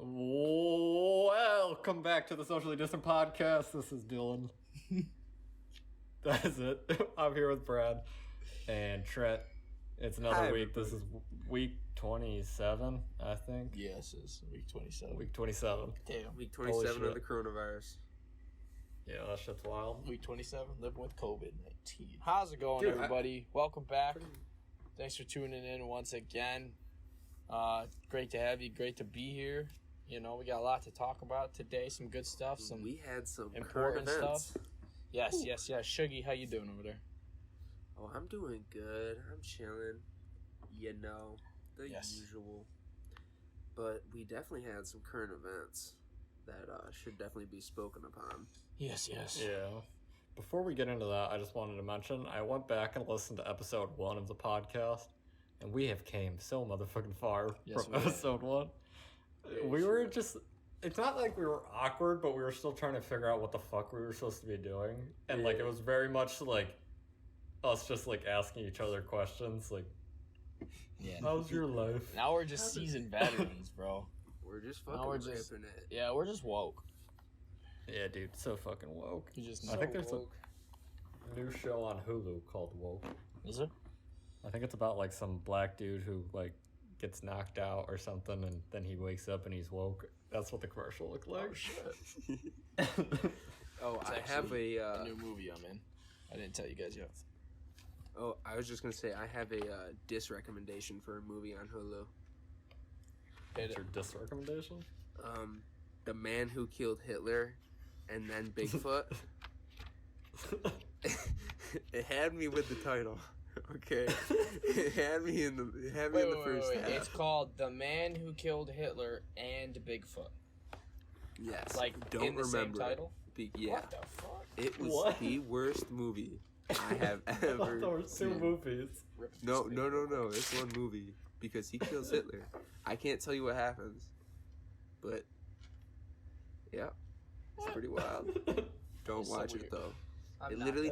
Welcome back to the Socially Distant Podcast. This is Dylan. That is it. I'm here with Brad and Trent. It's another week. This is week 27, I think. Yes, it's week 27. Week 27. Damn. Week 27 of the coronavirus. Yeah, that shit's wild. Week 27, living with COVID-19. How's it going, everybody? Welcome back. Thanks for tuning in once again. Great to have you. Great to be here. You know, we got a lot to talk about today. Some good stuff. We had some important stuff. Yes. Shuggy, how you doing over there? Oh, I'm doing good. I'm chilling. You know, the usual. But we definitely had some current events that should definitely be spoken upon. Yes. Yeah. Before we get into that, I just wanted to mention, I went back and listened to episode 1 of the podcast, and we have came so motherfucking far from episode 1. We were just... It's not like we were awkward, but we were still trying to figure out what the fuck we were supposed to be doing. And, it was very much, us just, asking each other questions, how's your life? Now we're just seasoned veterans, bro. We're just fucking ripping it. Yeah, we're just woke. Yeah, dude, so fucking woke. You're just I think there's woke. a new show on Hulu called Woke. Is it? I think it's about, some black dude who, gets knocked out or something, and then he wakes up and he's woke. That's what the commercial looked like. Oh, shit. I have a new movie I'm in. I didn't tell you guys yet. Oh, I was just going to say, I have a diss recommendation for a movie on Hulu. What's your diss recommendation? The Man Who Killed Hitler and Then Bigfoot. It had me with the title. Okay. It had me in the first half. It's called The Man Who Killed Hitler and Bigfoot. Yes. Don't in the same title? Yeah. What the fuck? It was the worst movie I have ever there were 2 movies. No. It's one movie because he kills Hitler. I can't tell you what happens, but yeah, it's pretty wild. Don't watch it though. It literally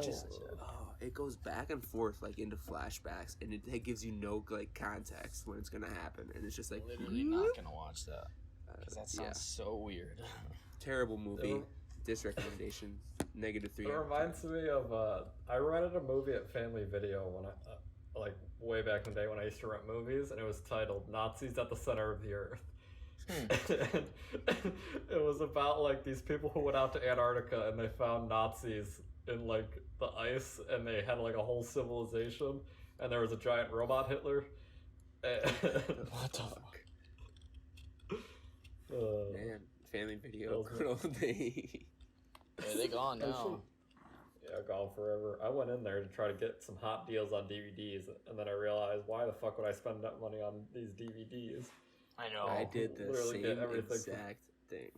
it goes back and forth into flashbacks, and it gives you no context when it's gonna happen, and it's just literally not gonna watch that because that sounds so weird. Terrible movie. This recommendation -3. It reminds me of I rented a movie at Family Video when I way back in the day when I used to rent movies, and it was titled "Nazis at the Center of the Earth." And it was about these people who went out to Antarctica and they found Nazis in the ice, and they had a whole civilization, and there was a giant robot Hitler. What the fuck? Man, Family Video, good old day. Yeah, they gone now. Yeah, gone forever. I went in there to try to get some hot deals on DVDs, and then I realized, why the fuck would I spend that money on these DVDs? I know. I did the same exact thing.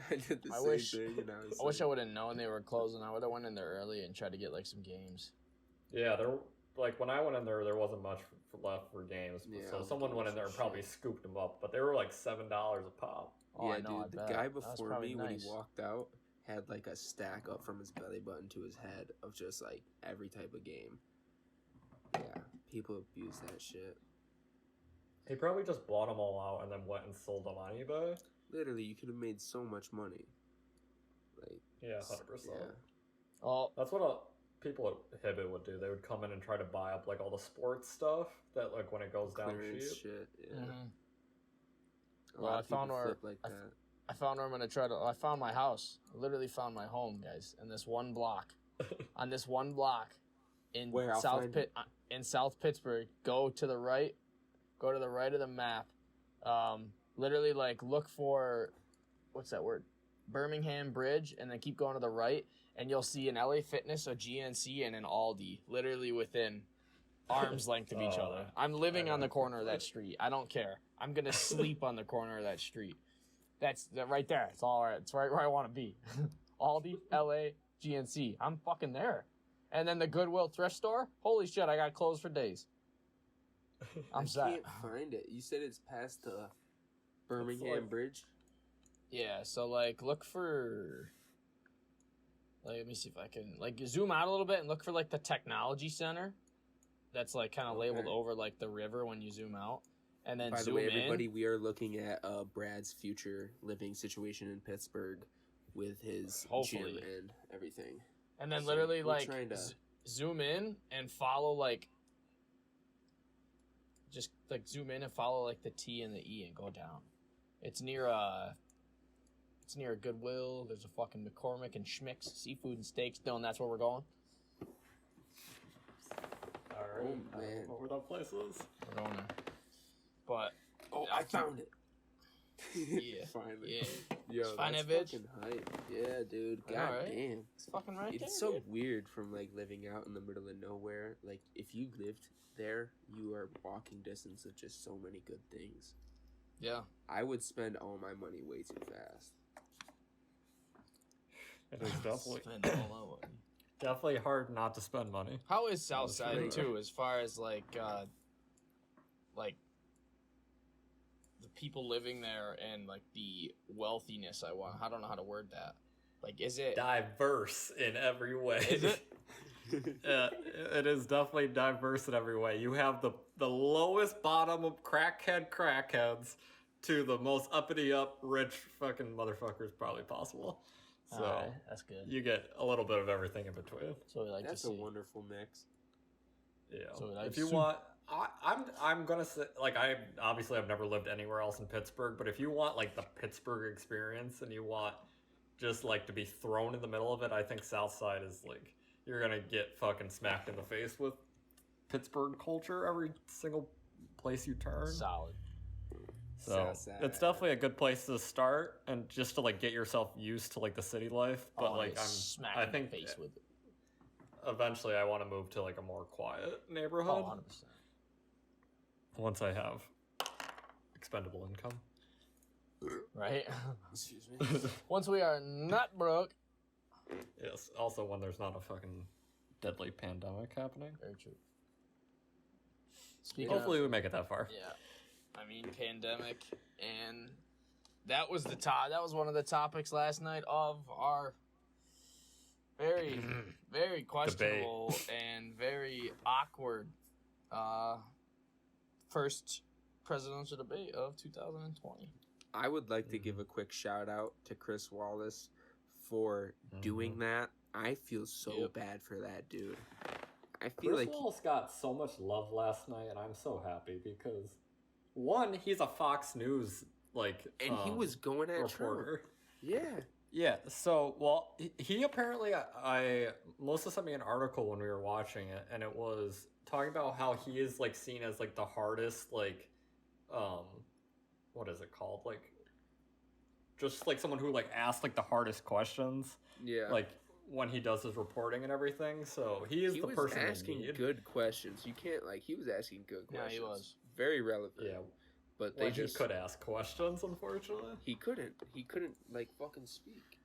I did the same thing. I wish I would have known they were closing. I would have went in there early and tried to get some games. Yeah, when I went in there wasn't much left for games. Yeah, so someone went in there and probably scooped them up, but they were $7 a pop. Oh, yeah, I know, dude, the guy before me when he walked out had a stack up from his belly button to his head of just every type of game. Yeah, people abuse that shit. He probably just bought them all out and then went and sold them on eBay. Literally, you could have made so much money. Yeah, 100%. Yeah. Oh, that's what people at Hibbit would do. They would come in and try to buy up all the sports stuff that when it goes down shit. Yeah. Mm-hmm. Well, I found where I found where I'm gonna try to. I found my house. I literally found my home, guys, in this one block. On this one block in South Pittsburgh. Go to the right. Go to the right of the map. Literally, look for, what's that word? Birmingham Bridge, and then keep going to the right, and you'll see an LA Fitness, a GNC, and an Aldi, literally within arm's length of each other. I'm living on the corner of that street. I don't care. I'm going to sleep on the corner of that street. That's right there. It's all right. It's right where I want to be. Aldi, LA, GNC. I'm fucking there. And then the Goodwill thrift store. Holy shit, I got clothes for days. I'm set. I can't find it. You said it's past the Birmingham Bridge? Yeah, so look for let me see if I can zoom out a little bit and look for the technology center that's kind of labeled over the river when you zoom out. and then by zoom the way, in. everybody, we are looking at Brad's future living situation in Pittsburgh with his gym and everything. And then literally like zoom in and follow like just like zoom in and follow like the T and the E and go down. It's near a Goodwill. There's a fucking McCormick and Schmick's Seafood and Steaks. No, and that's where we're going. Alright. Oh, man. What were that places? We're going there. But I found it. Yeah. Finally. Yeah. Yo, Find that's that bitch? fucking hype. Yeah, dude. God Alright. damn. It's fucking right It's there, so dude. weird from like living out in the middle of nowhere. Like if you lived there, you are walking distance of just so many good things. Yeah. I would spend all my money way too fast. It is definitely Spend all that money. definitely hard not to spend money. How is Southside great. too, as far as like the people living there and like the wealthiness? I don't know how to word that. Like, is it Diverse in every way. Is it? It is definitely diverse in every way. You have the lowest bottom of crackheads to the most uppity up rich fucking motherfuckers probably possible. So Alright, that's good. you get a little bit of everything in between. So we like That's to a see. wonderful mix. Yeah. So we like if you soup. want, I'm gonna say like I've never lived anywhere else in Pittsburgh, but if you want like the Pittsburgh experience and you want just like to be thrown in the middle of it, I think Southside is like you're gonna get fucking smacked in the face with Pittsburgh culture every single place you turn. Solid. So Southside. it's definitely a good place to start and just to like get yourself used to like the city life. But like smacked I in think the face with it. eventually I want to move to like a more quiet neighborhood 100%. once I have expendable income. Right? Excuse me. Once we are not broke. Yes. Also, when there's not a fucking deadly pandemic happening. Very true. Speaking Hopefully, we make it that far. yeah. I mean, pandemic, and that was that was one of the topics last night of our very, very questionable and very awkward first presidential debate of 2020. I would like to give a quick shout out to Chris Wallace for doing that. I feel so bad for that dude. I feel Chris like Wallace got so much love last night, and I'm so happy because one, he's a Fox News and he was going at reporter. Trump. Yeah. Yeah, so, well, he apparently, Melissa sent me an article when we were watching it, and it was talking about how he is, like, seen as, like, the hardest, like, what is it called? Like, just, like, someone who, like, asks, like, the hardest questions. Yeah. Like, when he does his reporting and everything, so he is the person He was asking good questions. You can't, like, he was asking good questions. Yeah, he was. Very relevant. Yeah. But He could ask questions, unfortunately. He couldn't, like, fucking speak.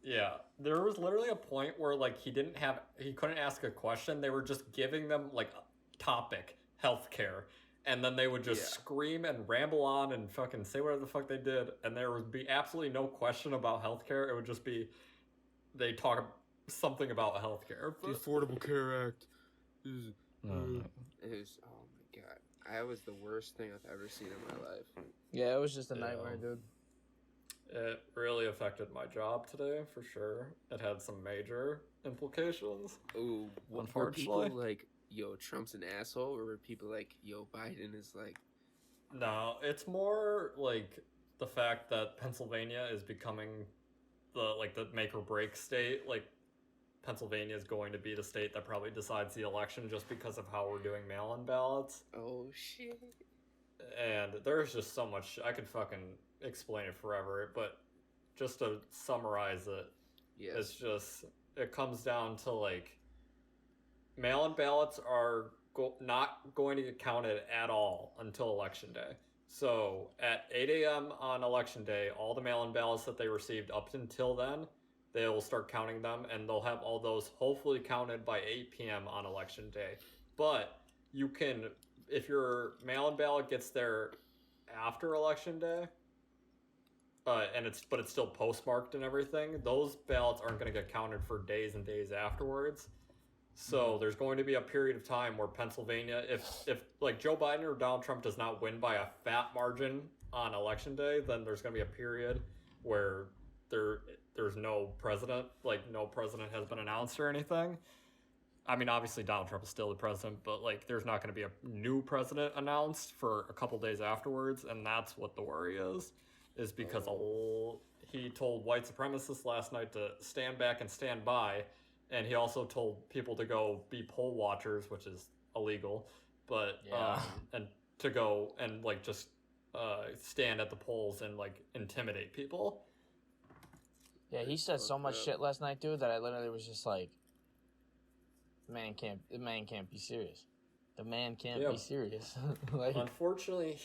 Yeah, there was literally a point where like he couldn't ask a question. They were just giving them like a topic, healthcare, and then they would just scream and ramble on and fucking say whatever the fuck they did, and there would be absolutely no question about healthcare. It would just be they talk something about healthcare. The Affordable Care Act is. Mm. It was, oh my god, that was the worst thing I've ever seen in my life. Yeah, it was just a nightmare, dude. It really affected my job today, for sure. It had some major implications. Ooh, were unfortunately. people like, yo, Trump's an asshole, or were people like, yo, Biden is like... No, it's more like the fact that Pennsylvania is becoming the make or break state. Like, Pennsylvania is going to be the state that probably decides the election just because of how we're doing mail-in ballots. Oh, shit. And there's just so much... I could fucking explain it forever, but just to summarize it, it's just... It comes down to, like, mail-in ballots are not going to get counted at all until Election Day. So, at 8 a.m. on Election Day, all the mail-in ballots that they received up until then, they will start counting them, and they'll have all those hopefully counted by 8 p.m. on Election Day. But you can... If your mail-in ballot gets there after Election Day, but it's still postmarked and everything, those ballots aren't going to get counted for days and days afterwards. So there's going to be a period of time where Pennsylvania, if like Joe Biden or Donald Trump does not win by a fat margin on election day, then there's going to be a period where there's no president, like no president has been announced or anything. I mean, obviously Donald Trump is still the president, but like there's not going to be a new president announced for a couple days afterwards, and that's what the worry is because he told white supremacists last night to stand back and stand by. And he also told people to go be poll watchers, which is illegal, but and to go and like just stand at the polls and like intimidate people. Yeah, he said so much shit last night, dude, that I literally was just like, the man can't be serious. The man can't be serious. Like, unfortunately,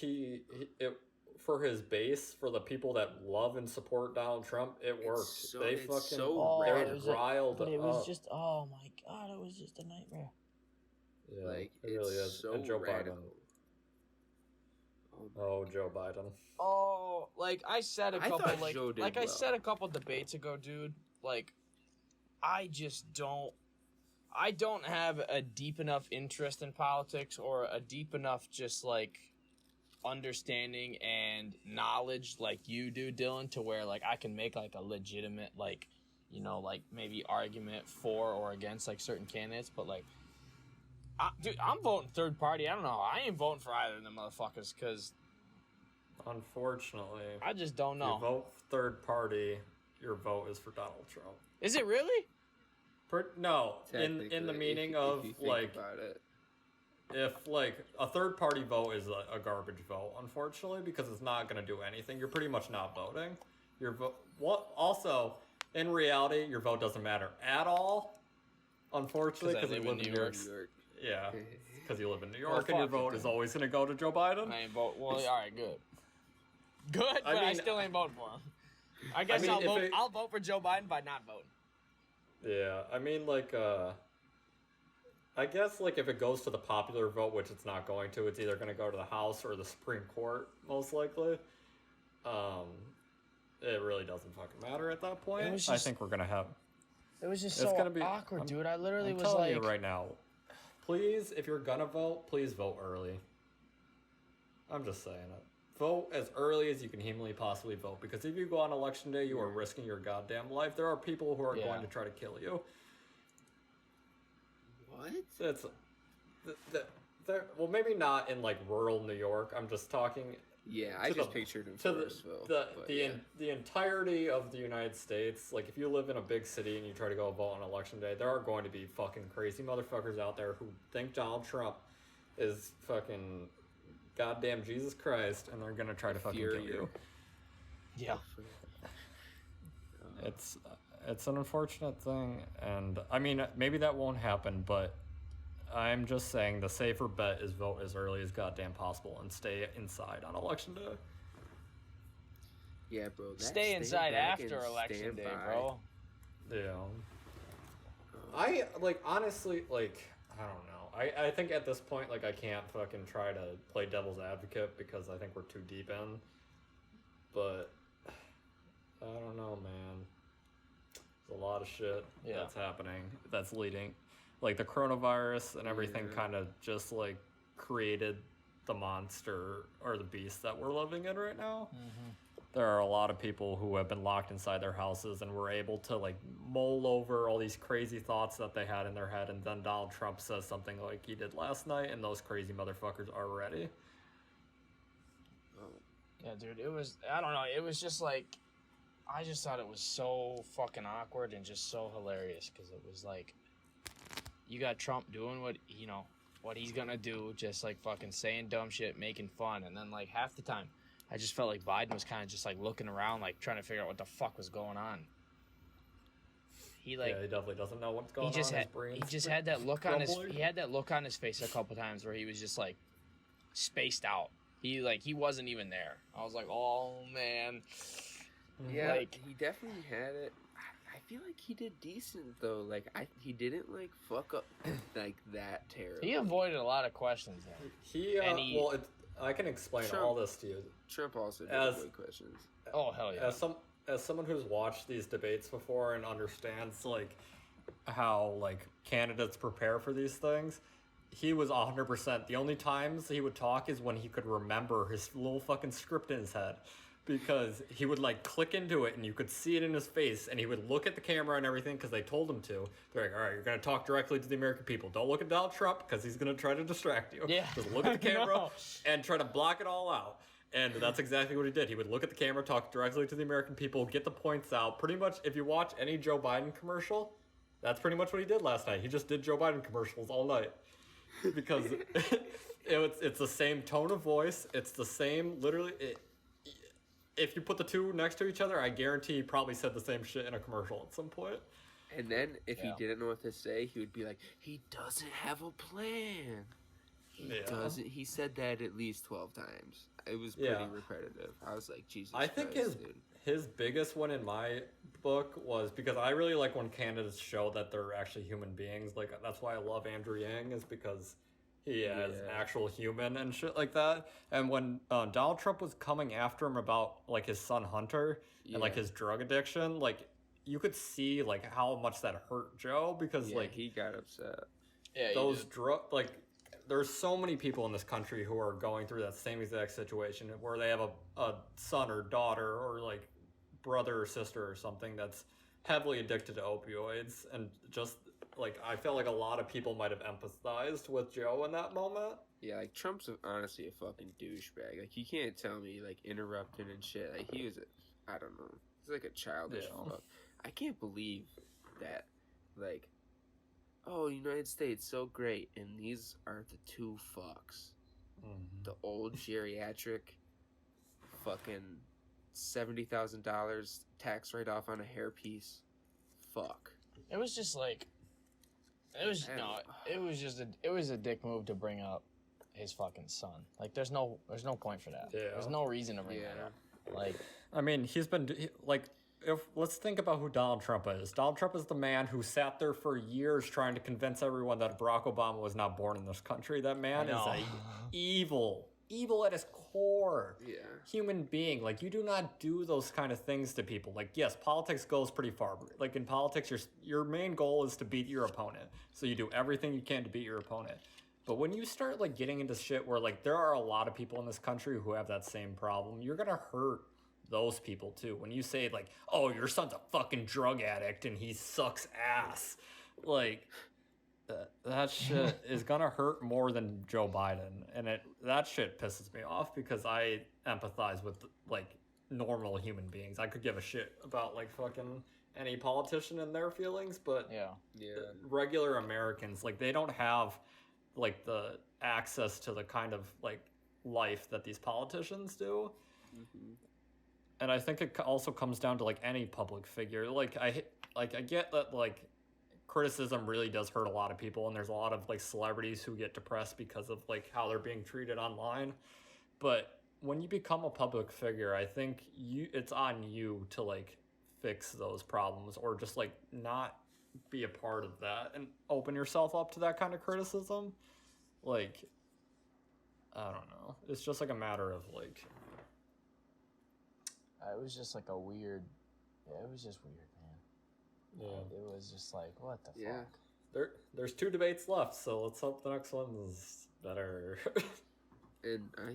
for his base, for the people that love and support Donald Trump, it worked. They riled up. But it was just, oh my god, it was just a nightmare. Yeah, like, it really is. So and Joe radical. Biden. Oh, Joe Biden. Oh, like I said I said a couple debates ago, dude. Like, I don't have a deep enough interest in politics or a deep enough just like understanding and knowledge like you do, Dylan, to where like I can make like a legitimate like, you know, like maybe argument for or against like certain candidates, but like dude, I'm voting third party. I don't know, I ain't voting for either of them motherfuckers because unfortunately I just don't know. You vote third party, your vote is for Donald Trump. Is it really? No, in the meaning of like if like a third party vote is a garbage vote, unfortunately, because it's not going to do anything. You're pretty much not voting. Your vote. Also, in reality, your vote doesn't matter at all. Unfortunately, because you live in New York. Yeah, because you live in New York, and your vote is always going to go to Joe Biden. I ain't vote. Well, all right, good. Good, but I still ain't voting for him. I guess I'll vote for Joe Biden by not voting. Yeah, I mean, like, I guess, like, if it goes to the popular vote, which it's not going to, it's either going to go to the House or the Supreme Court, most likely. It really doesn't fucking matter at that point. I think we're going to have... It was just so awkward, dude. I literally was like... I'm telling you right now, please, if you're going to vote, please vote early. I'm just saying it. Vote as early as you can humanly possibly vote, because if you go on election day, you are risking your goddamn life. There are people who are going to try to kill you. What? It's well, maybe not in like rural New York. I'm just talking. Yeah, I just pictured in Forestville. The entirety of the United States. Like, if you live in a big city and you try to go vote on election day, there are going to be fucking crazy motherfuckers out there who think Donald Trump is fucking goddamn Jesus Christ, and they're gonna try to fucking kill you. Yeah. It's an unfortunate thing, and I mean, maybe that won't happen, but I'm just saying the safer bet is vote as early as goddamn possible and stay inside on election day. Yeah, bro. Stay inside after election day, bro. Yeah. I, like, honestly, like, I don't know. I think at this point, like, I can't fucking try to play devil's advocate because I think we're too deep in. But I don't know, man. There's a lot of shit that's happening that's leading. Like, the coronavirus and everything kind of just, like, created the monster or the beast that we're living in right now. Mm-hmm. There are a lot of people who have been locked inside their houses and were able to, like, mull over all these crazy thoughts that they had in their head, and then Donald Trump says something like he did last night, and those crazy motherfuckers are ready. Yeah, dude, I don't know, it was just like, I just thought it was so fucking awkward and just so hilarious, because it was like, you got Trump doing what he's gonna do, just like fucking saying dumb shit, making fun, and then like half the time, I just felt like Biden was kind of just like looking around, like trying to figure out what the fuck was going on. He definitely doesn't know what's going on. His brain. He just had that look on his. He had that look on his face a couple times where he was just like spaced out. He wasn't even there. I was like, oh man. Yeah, like, he definitely had it. I feel like he did decent though. Like he didn't like fuck up like that terribly. He avoided a lot of questions though. I can explain all this to you. Trump also did avoid questions. Oh hell yeah! As someone who's watched these debates before and understands like how like candidates prepare for these things, he was 100%. The only times he would talk is when he could remember his little fucking script in his head. Because he would like click into it and you could see it in his face and he would look at the camera and everything because they told him to. They're like, all right, you're going to talk directly to the American people. Don't look at Donald Trump because he's going to try to distract you. Yeah. Just look at the camera and try to block it all out. And that's exactly what he did. He would look at the camera, talk directly to the American people, get the points out. Pretty much, if you watch any Joe Biden commercial, that's pretty much what he did last night. He just did Joe Biden commercials all night. Because it's the same tone of voice. It's the same, literally... If you put the two next to each other, I guarantee he probably said the same shit in a commercial at some point. And then, if he didn't know what to say, he would be like, he doesn't have a plan. He doesn't. He said that at least 12 times. It was pretty repetitive. I was like, Jesus Christ, think his biggest one in my book was, because I really like when candidates show that they're actually human beings. Like, that's why I love Andrew Yang, is because... he is an actual human and shit like that. And when Donald Trump was coming after him about like his son Hunter and like his drug addiction, like you could see like how much that hurt Joe, because like he got upset. Yeah, those like there's so many people in this country who are going through that same exact situation where they have a son or daughter or like brother or sister or something that's heavily addicted to opioids, and just like I felt like a lot of people might have empathized with Joe in that moment. Yeah, like Trump's honestly a fucking douchebag. Like he can't tell me like interrupting and shit. Like he was, I don't know. He's like a childish fuck. I can't believe that. Like, oh, United States so great, and these are the two fucks. Mm-hmm. The old geriatric, fucking $70,000 tax write off on a hairpiece. Fuck. It was just like. It was a dick move to bring up his fucking son. Like, there's no point for that. Yeah. There's no reason to bring that up. Like, I mean, he's been like, let's think about who Donald Trump is. Donald Trump is the man who sat there for years trying to convince everyone that Barack Obama was not born in this country. That man is evil at his core. Yeah. Human being. Like, you do not do those kind of things to people. Like, yes, politics goes pretty far. Like, in politics, your main goal is to beat your opponent. So you do everything you can to beat your opponent. But when you start, like, getting into shit where, like, there are a lot of people in this country who have that same problem, you're gonna hurt those people, too. When you say, like, oh, your son's a fucking drug addict and he sucks ass. Like... that shit is gonna hurt more than Joe Biden, and that shit pisses me off because I empathize with like normal human beings. I could give a shit about like fucking any politician and their feelings, but regular Americans, like, they don't have like the access to the kind of like life that these politicians do. Mm-hmm. And I think it also comes down to like any public figure. Like I get that like criticism really does hurt a lot of people, and there's a lot of like celebrities who get depressed because of like how they're being treated online. But when you become a public figure, I think it's on you to like fix those problems, or just like not be a part of that and open yourself up to that kind of criticism. Like, I don't know. It's just like a matter of like. It was just like a weird. Yeah, it was just weird. Yeah. It was just like, what the fuck? There's 2 debates left, so let's hope the next one's better. And I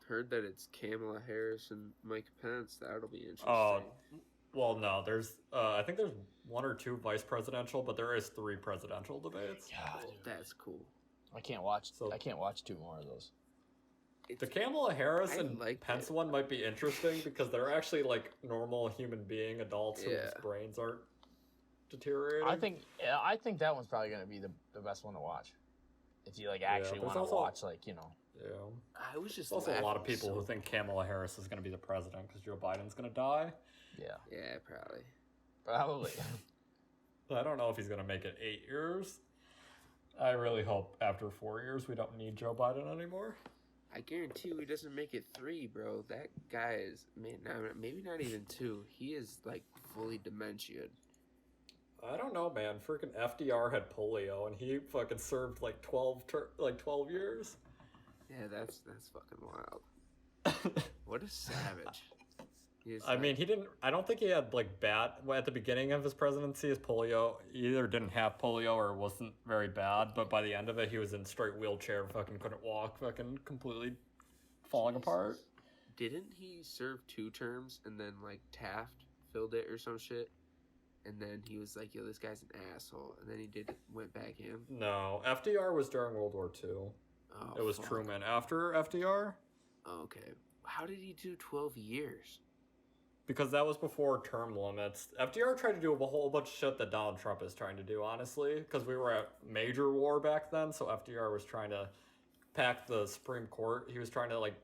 heard that it's Kamala Harris and Mike Pence. That'll be interesting. Well, no, there's I think there's 1 or 2 vice presidential, but there is 3 presidential debates. God, that's cool. I can't watch 2 more of those. The Kamala Harris and Pence one might be interesting because they're actually like normal human being adults whose brains aren't deteriorating. I think that one's probably gonna be the best one to watch. If you like actually want to watch, like, you know. Yeah. I was just also a lot of people who think Kamala Harris is gonna be the president because Joe Biden's gonna die. Yeah. Yeah, Probably. I don't know if he's gonna make it 8 years. I really hope after 4 years we don't need Joe Biden anymore. I guarantee you he doesn't make it 3, bro. That guy is, maybe not even 2. He is like fully dementia. I don't know, man. Freaking FDR had polio, and he fucking served like 12 years. Yeah, that's fucking wild. What a savage. I mean, he didn't. I don't think he had like bad at the beginning of his presidency. His polio, he either didn't have polio or wasn't very bad. But by the end of it, he was in straight wheelchair. Fucking couldn't walk. Fucking completely falling apart. Didn't he serve 2 terms and then like Taft filled it or some shit? And then he was like, "Yo, this guy's an asshole." And then he went back in. No, FDR was during World War II. Oh, it was fuck. Truman after FDR. Okay, how did he do 12 years? Because that was before term limits. FDR tried to do a whole bunch of shit that Donald Trump is trying to do, honestly. Because we were at major war back then, so FDR was trying to pack the Supreme Court. He was trying to, like,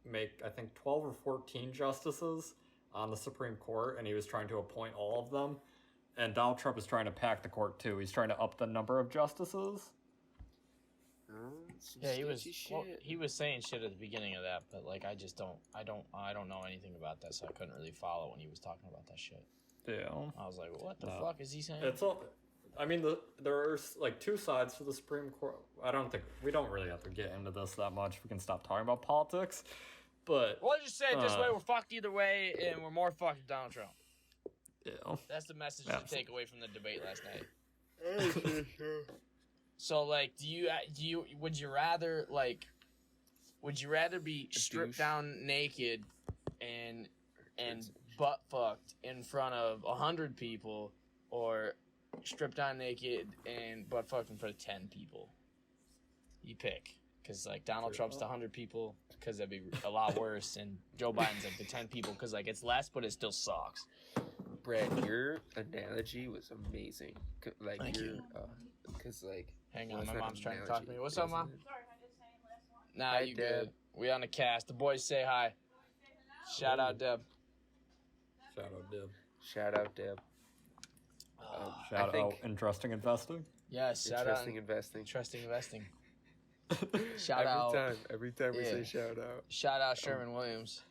make, I think, 12 or 14 justices on the Supreme Court, and he was trying to appoint all of them. And Donald Trump is trying to pack the court, too. He's trying to up the number of justices. Yeah, he was saying shit at the beginning of that, but like I don't know anything about that, so I couldn't really follow when he was talking about that shit. Yeah, I was like, what the fuck is he saying? It's all. I mean, there's like 2 sides to the Supreme Court. We don't really have to get into this that much. We can stop talking about politics, but we'll just say it this way: we're fucked either way, and we're more fucked with Donald Trump. Yeah, that's the message to take away from the debate last night. So, like, would you rather be stripped down naked and butt fucked in front of 100 people, or stripped down naked and butt fucked in front of 10 people? You pick, because like Donald Trump's the 100 people, because that'd be a lot worse, and Joe Biden's like the 10 people, because like it's less, but it still sucks. Brad, your analogy was amazing. Like Thank you. Because like. Hang on, my mom's trying to talk to me. What's up, Mom? Sorry, I just saying last one. Nah, Hi, you Deb. good. We on the cast. The boys say hi. Shout out, Deb. shout out Deb. Shout out, Deb. Shout out interesting investing. Yes, shout out. Interesting investing. Shout out. Every time we Yeah. say shout out. Shout out Sherman Williams.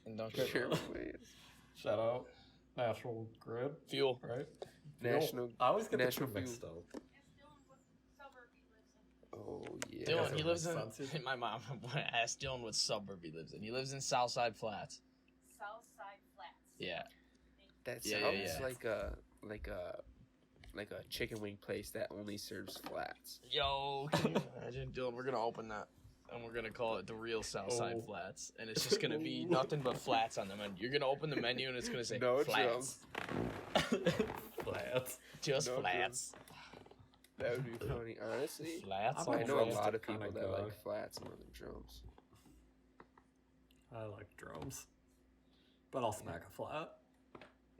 And don't trip. Sherman Williams. Shout out National Grid. Fuel. Right? National. I always get the 2 National mixed up. Oh yeah. Dylan, he lives Sunset. in. My mom asked Dylan what suburb he lives in. He lives in Southside Flats. Southside Flats. Yeah. That Yeah, sounds yeah. like a chicken wing place that only serves flats. Yo, can you imagine? Dylan, we're gonna open that. And we're gonna call it the real Southside Flats. And it's just gonna be nothing but flats on the menu. You're gonna open the menu and it's gonna say No flats. Flats. Just No flats. That would be funny, honestly. Flats. I know a Drums lot of kinda people that go. like flats more than drums. I like drums, but I'll smack a flat.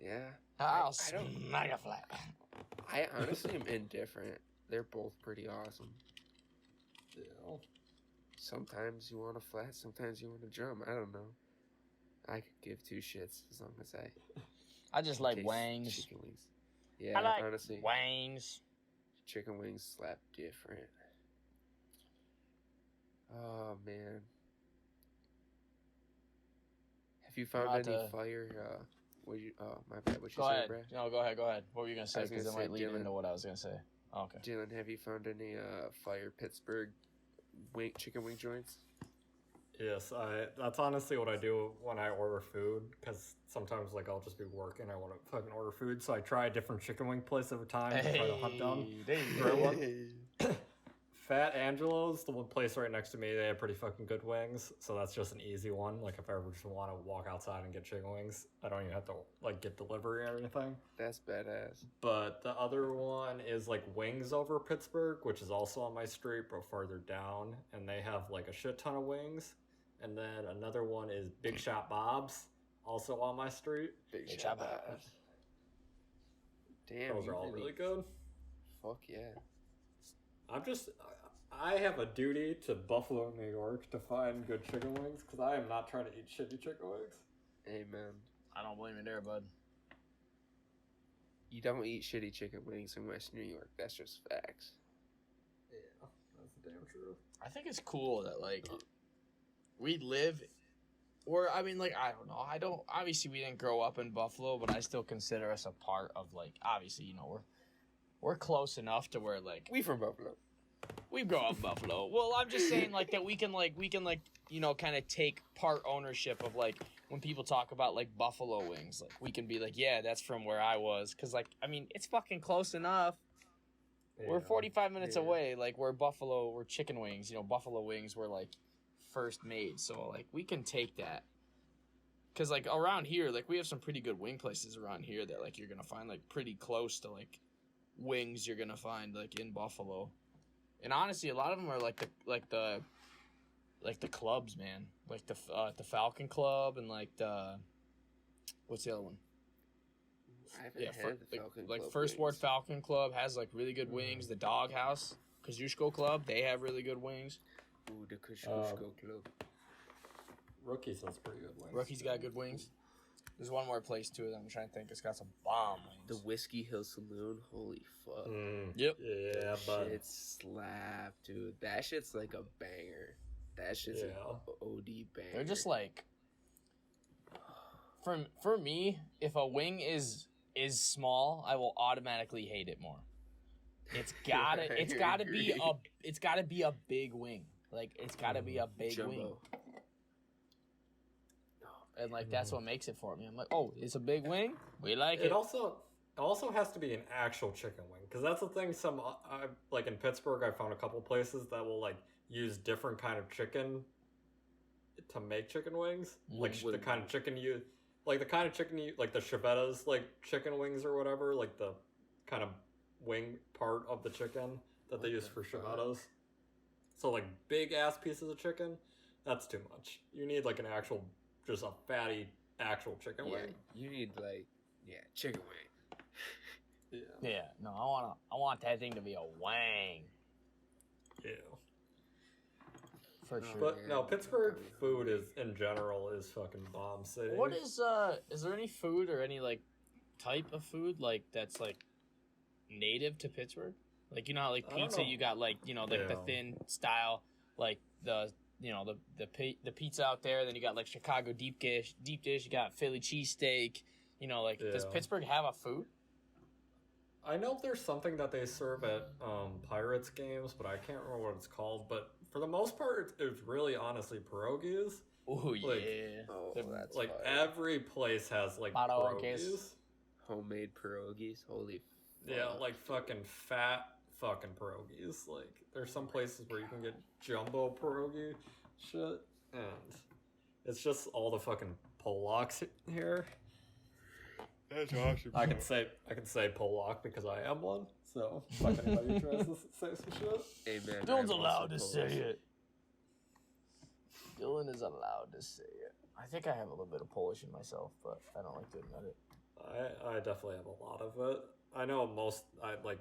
Yeah. I'll I don't- smack a flat. I honestly am indifferent. They're both pretty awesome. Yeah. Sometimes you want a flat, sometimes you want a drum. I don't know. I could give 2 shits as long as I just like taste wangs. chicken wings. Yeah, I like honestly, wangs. chicken wings slap different. Oh man. Have you found Not any to- fire? What you? Oh my bad. What you Go say, ahead. Brad? No, go ahead. What were you gonna say? was gonna Because it say, might lead Dylan. into what I was gonna say. Oh, okay. Dylan, have you found any fire Pittsburgh chicken wing joints? Yes, that's honestly what I do when I order food, because sometimes like I'll just be working, I want to fucking order food, so I try a different chicken wing place every time to try to hunt down. there you Right, go. what? Fat Angelo's, the one place right next to me, they have pretty fucking good wings, so that's just an easy one. Like if I ever just want to walk outside and get chicken wings, I don't even have to like get delivery or anything. That's badass. But the other one is like Wings Over Pittsburgh, which is also on my street, but farther down, and they have like a shit ton of wings. And then another one is Big Shot Bob's, also on my street. Big Big shot shot Bob's. Damn, Those you are all really good. Fuck yeah. I have a duty to Buffalo, New York to find good chicken wings, because I am not trying to eat shitty chicken wings. Amen. I don't blame you there, bud. You don't eat shitty chicken wings in West New York. That's just facts. Yeah, that's damn true. I think it's cool that like we live, or I mean, like I don't know. Obviously, we didn't grow up in Buffalo, but I still consider us a part of like. Obviously, you know, we're close enough to where like We from Buffalo. we grow up in Buffalo. Well, I'm just saying like that we can you know kind of take part ownership of like when people talk about like buffalo wings, like we can be like, yeah, that's from where I was, because like I mean it's fucking close enough. Yeah. We're 45 minutes away. Like we're chicken wings. You know, buffalo wings were like first made, so like we can take that. Cause like around here, like we have some pretty good wing places around here that like you're gonna find like pretty close to like wings you're gonna find like in Buffalo, and honestly, a lot of them are like the clubs, man, like the Falcon Club and like the what's the other one? I haven't had the Falcon Club. Like First Ward Falcon Club has like really good wings. The Doghouse Kosciuszko Club, they have really good wings. Ooh, the Kosciuszko Club. Rookies has pretty good wings. Rookies got good wings. There's one more place too that I'm trying to think. It's got some bomb wings. The Whiskey Hill Saloon. Holy fuck. Yep. Yeah, but shit slap, dude. That shit's like a banger. That shit's an OD banger. They're just like, for me, if a wing is small, I will automatically hate it more. It's gotta be a big wing. Like it's gotta be a big wing. And like that's what makes it for me. I'm like, oh, it's a big wing. We like it. It also has to be an actual chicken wing, because that's the thing. Like in Pittsburgh, I found a couple places that will like use different kind of chicken to make chicken wings. Like the kind of chicken you like the Chevettas like chicken wings or whatever. Like the kind of wing part of the chicken that they use for Chevettas. So like big ass pieces of chicken, that's too much. You need like an actual. Just a fatty actual chicken wing. You need like chicken wing. Yeah. No, I want that thing to be a wang. Yeah. For sure. But no, Pittsburgh food in general is fucking bomb city. What is there any food or any like type of food like that's like native to Pittsburgh? Like you know how like pizza you got like, you know, like the thin style, like the you know the pizza out there, then you got like Chicago deep dish, you got Philly cheesesteak, you know, like does Pittsburgh have a food? I know there's something that they serve at Pirates games, but I can't remember what it's called. But for the most part, it's really honestly pierogies. Oh like, yeah, that's like fire. Every place has like pierogies. Homemade pierogies. Holy. Yeah, like fucking fat fucking pierogies. Like there's some places where you can get jumbo pierogi shit, and it's just all the fucking Polacks here. That's awesome. I can say Polak because I am one. So if anybody tries to say some shit, amen. Dylan's allowed to say it. Dylan is allowed to say it. I think I have a little bit of Polish in myself, but I don't like to admit it. I definitely have a lot of it. I know I like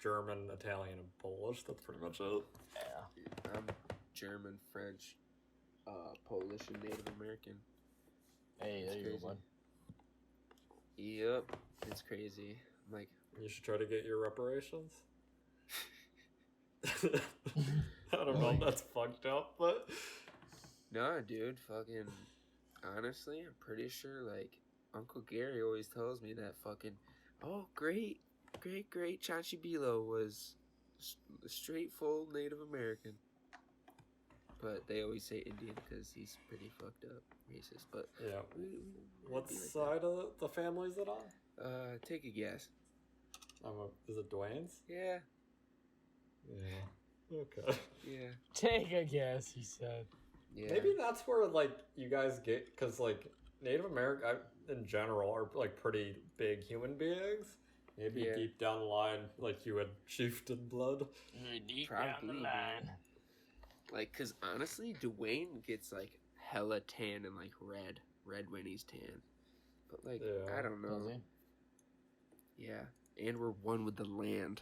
German, Italian, and Polish. That's pretty much it. Yeah. I'm German, French, Polish, and Native American. Hey, there you go, bud. Yep, it's crazy. I'm like, you should try to get your reparations. I don't know if that's fucked up, but nah, dude, fucking honestly, I'm pretty sure like Uncle Gary always tells me that fucking great Chachi Bilo was straight full Native American. But they always say Indian because he's pretty fucked up, racist. But yeah, what side of the family is it on? Take a guess. Is it Dwayne's? Yeah. Yeah. Okay. Yeah. Take a guess, he said. Yeah. Maybe that's where like you guys get, because like Native America in general are like pretty big human beings. Maybe deep down the line, like you had chieftain blood. Deep down the line. Like, cause honestly, Dwayne gets like hella tan and like red when he's tan. But like, I don't know. Yeah, and we're one with the land.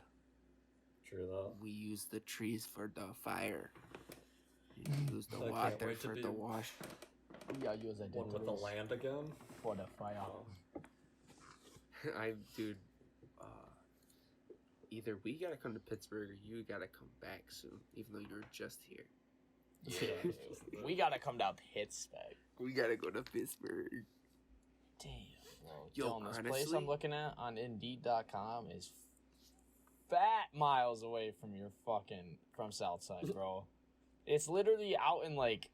True though. We use the trees for the fire. We use the water for the wash. Yeah, use it. One with the land again for the fire. Dude. Either we gotta come to Pittsburgh or you gotta come back soon, even though you're just here. Yeah, we gotta come to Pittsburgh. We gotta go to Pittsburgh. Damn, bro. Yo, Dylan, this honestly, place I'm looking at on Indeed.com is fat miles away from Southside, bro. It's literally out in like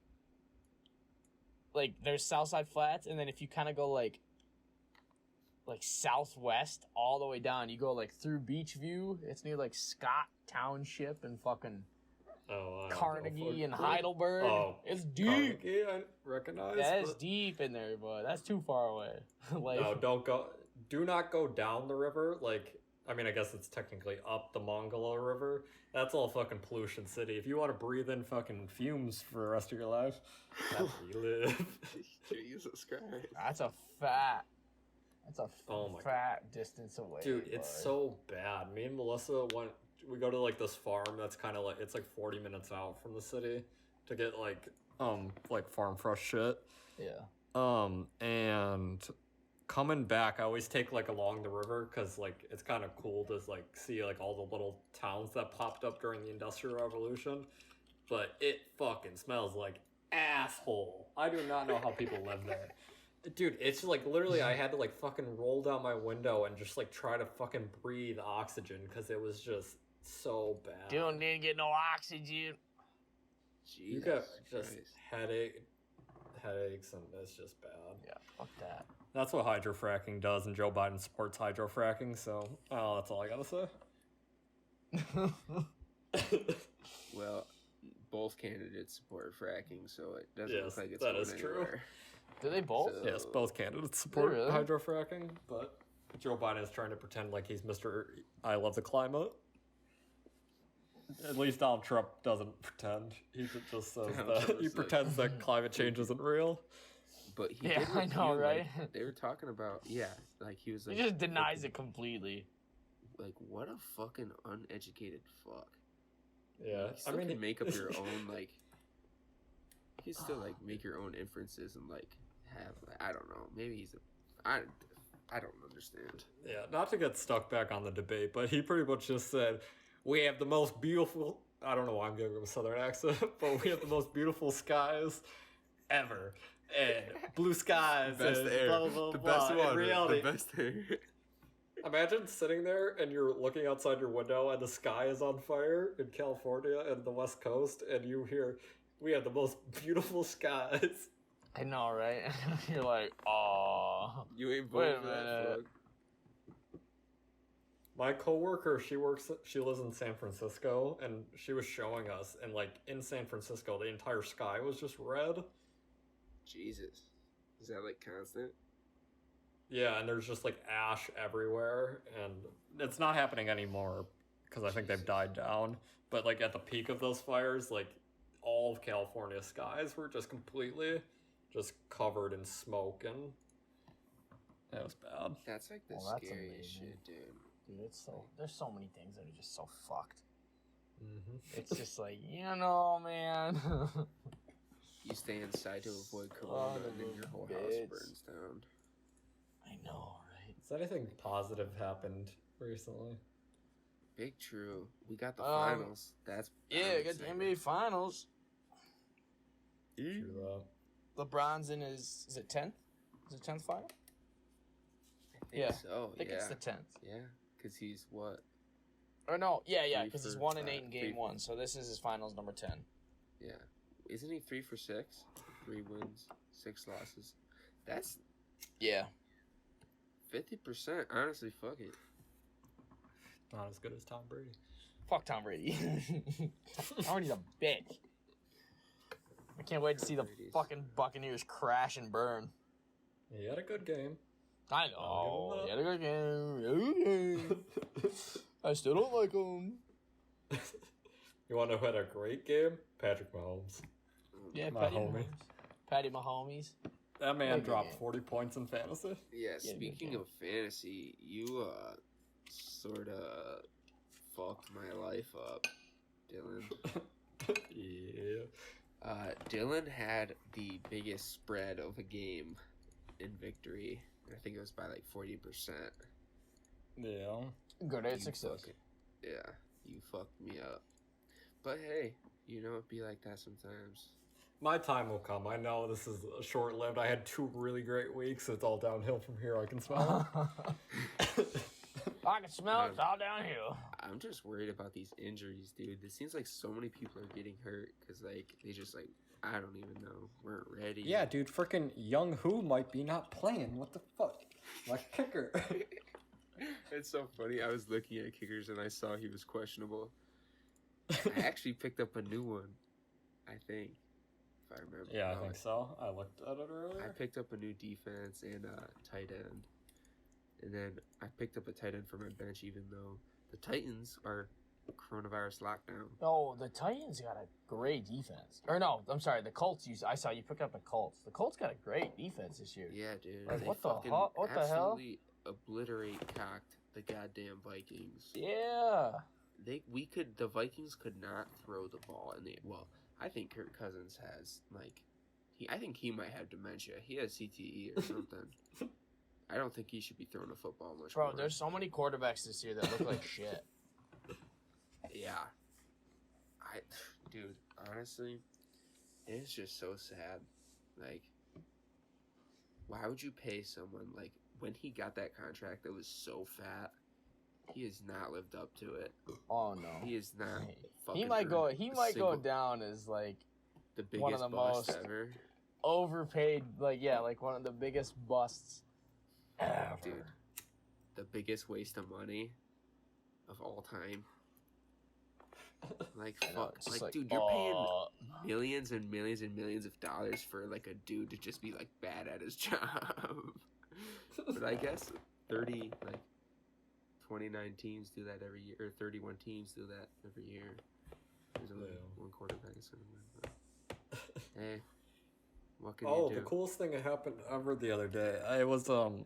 like there's Southside Flats, and then if you kind of go like southwest all the way down, you go like through Beachview. It's near like Scott Township and fucking Carnegie and Heidelberg. Oh, it's deep. Carnegie, I recognize. Yeah, it's deep in there, but that's too far away. Like, no, do not go down the river. Like, I mean, I guess it's technically up the Mongolo River. That's all fucking pollution city. If you want to breathe in fucking fumes for the rest of your life, that's where you live. Jesus Christ. That's a fat distance away. Dude, it's so bad. Me and Melissa we go to like this farm that's kind of like, it's like 40 minutes out from the city to get like farm fresh shit. Yeah. And coming back, I always take like along the river because like it's kind of cool to like see like all the little towns that popped up during the Industrial Revolution, but it fucking smells like asshole. I do not know how people live there. Dude, it's like literally I had to like fucking roll down my window and just like try to fucking breathe oxygen because it was just so bad. Dude didn't get no oxygen. Jesus you get just Christ. headaches and it's just bad. Yeah, fuck that. That's what hydrofracking does, and Joe Biden supports hydrofracking, so that's all I gotta say. Well, both candidates support fracking, so it doesn't look like it's that going is anywhere. true. Do they both? So- Yes, both candidates support Really? hydrofracking, but Joe Biden is trying to pretend like he's Mr. I love the climate. At least Donald Trump doesn't pretend. He just says that he pretends that climate change isn't real. But he Yeah, did I know, review, right? Like, they were talking about, like he was like... He just denies it completely. Like, what a fucking uneducated fuck. Yeah, You still can make up your own, like... You can still, like, make your own inferences and, like, have, like, I don't know, maybe he's I don't understand. Yeah, not to get stuck back on the debate, but he pretty much just said, we have the most beautiful... I don't know why I'm giving him a southern accent, but we have the most beautiful skies ever. And blue skies, Best and air, blah, blah, blah, the blah. best In water, reality, the best air. imagine sitting there and you're looking outside your window and the sky is on fire in California and the West Coast, and you hear, we have the most beautiful skies. I know, right? You're like, aw. You ain't Wait a voting for that minute. fuck. My coworker, she lives in San Francisco, and she was showing us, and like in San Francisco, the entire sky was just red. Jesus. Is that, like, constant? Yeah, and there's just like ash everywhere, and it's not happening anymore because I think they've died down. But like at the peak of those fires, like all of California skies were just completely just covered in smoke, and that was bad. That's, like, the Well, that's scariest amazing. shit, dude. Dude, there's so many things that are just so fucked. Mm-hmm. It's just like, man. You stay inside to avoid corona, and then your whole house bitch. burns down. I know, right? Has anything positive happened recently? Big true. We got the finals. That's Yeah, got the NBA Finals. True that. LeBron's in his, is it 10th? Is it 10th final? Yeah. So, I think it's the 10th. Yeah, because he's what? Or no, yeah, 3 because he's for 1 and 8 5, in 3 game for- 1, so this is his finals number 10. Yeah. Isn't he 3 for 6? 3 wins, 6 losses. That's Yeah. 50%. Honestly, fuck it. Not as good as Tom Brady. Fuck Tom Brady. Tom Brady's a bitch. I can't wait to see the Brady's- fucking Buccaneers crash and burn. He had a good game. I know. He had a good game. I still don't like him. You want to know who had a great game? Patrick Mahomes. Yeah, My Patty homie. Mahomes. Patty Mahomes. That man Good dropped game. 40 points in fantasy. Yeah, good speaking game. of fantasy, you sort of fucked my life up, Dylan. Yeah. Dylan had the biggest spread of a game in victory. I think it was by like 40%. Yeah. Good at You success. Yeah, you fucked me up. But hey, you know it'd be like that sometimes. My time will come. I know this is short-lived. I had 2 really great weeks. It's all downhill from here. I can smell it. I can smell it. It's all downhill. I'm just worried about these injuries, dude. It seems like so many people are getting hurt because like they just like I don't even know. Weren't ready. Yeah, dude, freaking Young Who might be not playing. What the fuck? My kicker. It's so funny. I was looking at kickers and I saw he was questionable. I actually picked up a new one, I think, if I remember. Yeah, I think so. I looked at it earlier. I picked up a new defense and a tight end. And then I picked up a tight end for my bench, even though the Titans are coronavirus lockdown. No, the Titans got a great defense. Or no, I'm sorry, the Colts. I saw you pick up the Colts. The Colts got a great defense this year. Yeah, dude. Like, They what the fucking hell? What the hell? absolutely obliterate cocked the goddamn Vikings. Yeah. The Vikings could not throw the ball in the, well, I think Kirk Cousins has, like, I think he might have dementia. He has CTE or something. I don't think he should be throwing a football much more. Bro, there's so many quarterbacks this year that look like shit. Yeah. Dude, honestly, it's just so sad. Like, why would you pay someone, like, when he got that contract that was so fat, he has not lived up to it. Oh no. He is not fucking He might go down as like the biggest one of the bust most ever. overpaid, like one of the biggest busts ever. Dude, the biggest waste of money of all time. Like, fuck. Like, dude, you're paying millions and millions and millions of dollars for, like, a dude to just be, like, bad at his job. But I guess 29 teams do that every year, or 31 teams do that every year. There's only one quarterback is going to win. Hey, what can you do? The coolest thing that happened ever the other day. I was on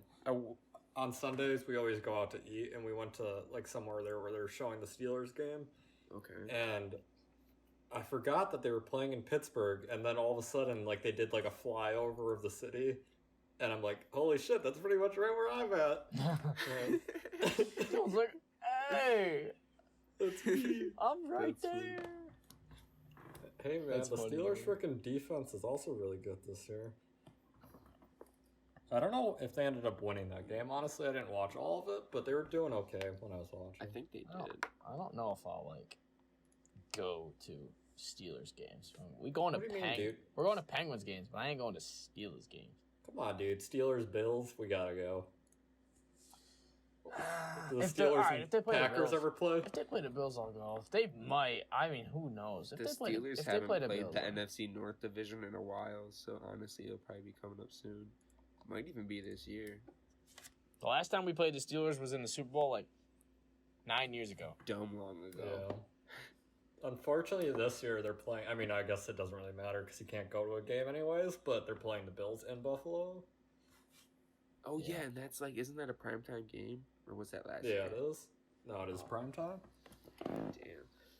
Sundays we always go out to eat, and we went to like somewhere there where they were showing the Steelers game. Okay. And I forgot that they were playing in Pittsburgh, and then all of a sudden like they did like a flyover of the city, and I'm like, holy shit, that's pretty much right where I'm at. I was like, hey, That's me. I'm right That's there. sweet. Hey man, That's the funny, Steelers' man. freaking defense is also really good this year. I don't know if they ended up winning that game. Honestly, I didn't watch all of it, but they were doing okay when I was watching. I think they did. I don't know if I'll like go to Steelers games. We going to What do you mean, dude? We're going to Penguins games, but I ain't going to Steelers games. Come on, dude. Steelers, Bills, we gotta go. Do the If they- Steelers alright, if they and play the Packers Bills. ever play? If they play the Bills, I'll go. If they might, I mean, who knows? If The they play, Steelers if they haven't play the played Bills, the NFC North Division in a while, so honestly, it'll probably be coming up soon. Might even be this year. the last time we played the Steelers was in the Super Bowl like 9 years ago. Dumb long ago. Yeah. Unfortunately, this year they're playing. I mean, I guess it doesn't really matter because you can't go to a game anyways. But they're playing the Bills in Buffalo. Oh yeah, Yeah. and that's like, isn't that a primetime game, or was that last Yeah, year? it is. No, it is prime time. Damn.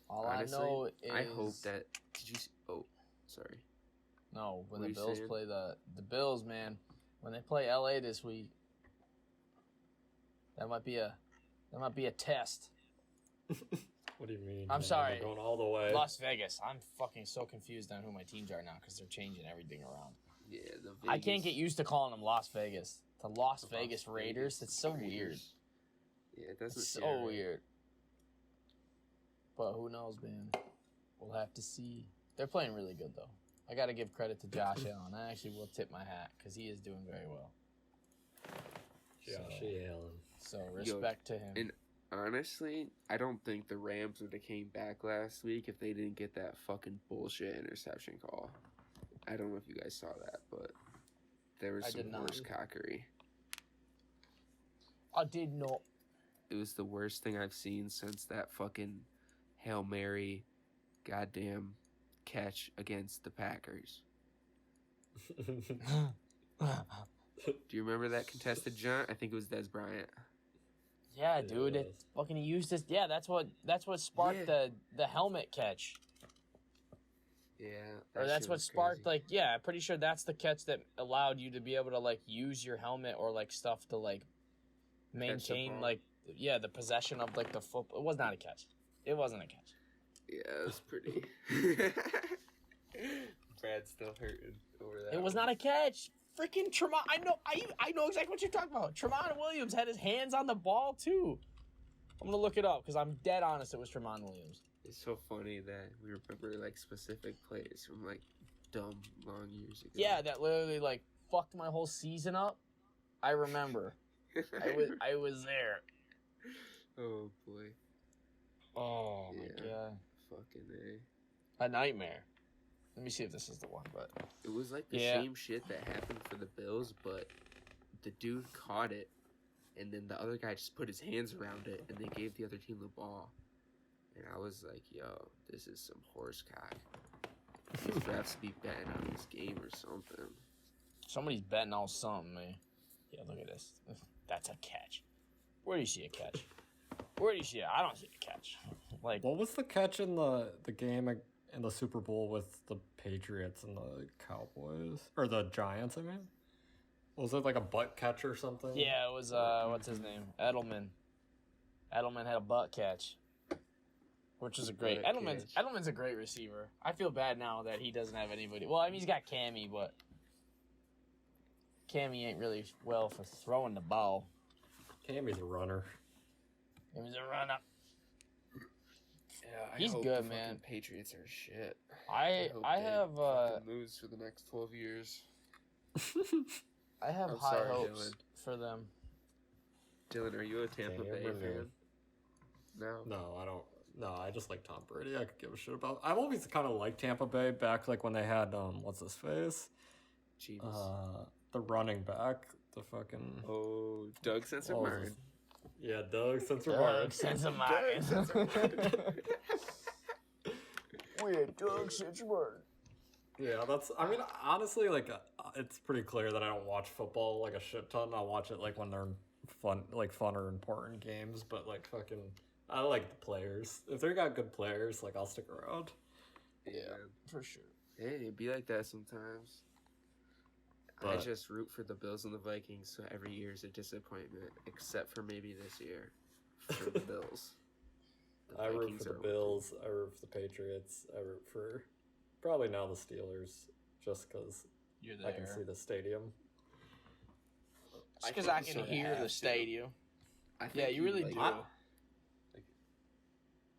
All Honestly, I know is I hope that. Did you? Oh, sorry. no. When What the are you Bills saying? play the Bills, man, when they play LA this week, that might be a test. What do you mean? I'm man? sorry. They're going all the way. Las Vegas. I'm fucking so confused on who my teams are now because they're changing everything around. Yeah, the Vegas, I can't get used to calling them Las Vegas. To Las the Vegas Raiders. It's so Raiders. weird. Yeah, it doesn't. It's feel so right. weird. But who knows, man? We'll have to see. They're playing really good, though. I got to give credit to Josh Allen. I actually will tip my hat because he is doing very well. Josh Allen. So respect to him. and honestly, I don't think the Rams would have came back last week if they didn't get that fucking bullshit interception call. I don't know if you guys saw that, but there was I some did not. horse cockery. I did not. It was the worst thing I've seen since that fucking Hail Mary goddamn catch against the Packers. Do you remember that contested jump? I think it was Des Bryant. Yeah, dude. Yeah. It fucking used this. Yeah, that's what sparked the helmet catch. Yeah. Or that's what sparked, like, yeah, I'm pretty sure that's the catch that allowed you to be able to, like, use your helmet or, like, stuff to, like, maintain, ball. like, yeah, the possession of, like, the football. It was not a catch. It wasn't a catch. Yeah, it was pretty. Brad's still hurting over that. It was not a catch. Freaking Tremont. I know exactly what you're talking about. Tremont Williams had his hands on the ball, too. I'm going to look it up because I'm dead honest it was Tremont Williams. It's so funny that we remember like specific plays from like dumb long years ago. Yeah, that literally like fucked my whole season up. I remember. I was there. Oh boy. Oh my god. Fucking A nightmare. Let me see if this is the one, but it was like the same shit that happened for the Bills, but the dude caught it, and then the other guy just put his hands around it, and they gave the other team the ball. And I was like, yo, this is some horse cock. These refs be betting on this game or something. Somebody's betting on something, man. Yeah, look at this. That's a catch. Where do you see a catch? Where do you see it? I don't see a catch. Like, what was the catch in the game in the Super Bowl with the Patriots and the Cowboys? Or the Giants, I mean? Was it like a butt catch or something? Yeah, it was, what's his name? Edelman. Edelman had a butt catch. Which is a great... Edelman's a great receiver. I feel bad now that he doesn't have anybody. Well, I mean, he's got Cammy, but... Cammy ain't really well for throwing the ball. Cammy's a runner. Cammy's a runner. Yeah, he's good, man. Patriots are shit. I have lose for the next 12 years. I have high hopes for them. Dylan, are you a Tampa Bay fan? No. No, I don't. No, I just like Tom Brady. I could give a shit about. I've always kind of liked Tampa Bay back like when they had what's his face? Jeebus. The running back, the fucking Doug Sensenmartin. Yeah, Doug Sensenmartin. Oh yeah, Doug Sensenmartin. Yeah, that's. I mean, honestly, like, it's pretty clear that I don't watch football like a shit ton. I watch it like when they're fun or important games. But like, fucking, I like the players. If they got good players, like, I'll stick around. Yeah, for sure. Hey, it'd be like that sometimes. But I just root for the Bills and the Vikings, so every year is a disappointment, except for maybe this year for the Bills. I root for the Bills. I root for the Patriots. I root for probably now the Steelers, just because I can see the stadium. Just because I can hear the stadium. Yeah, you really do.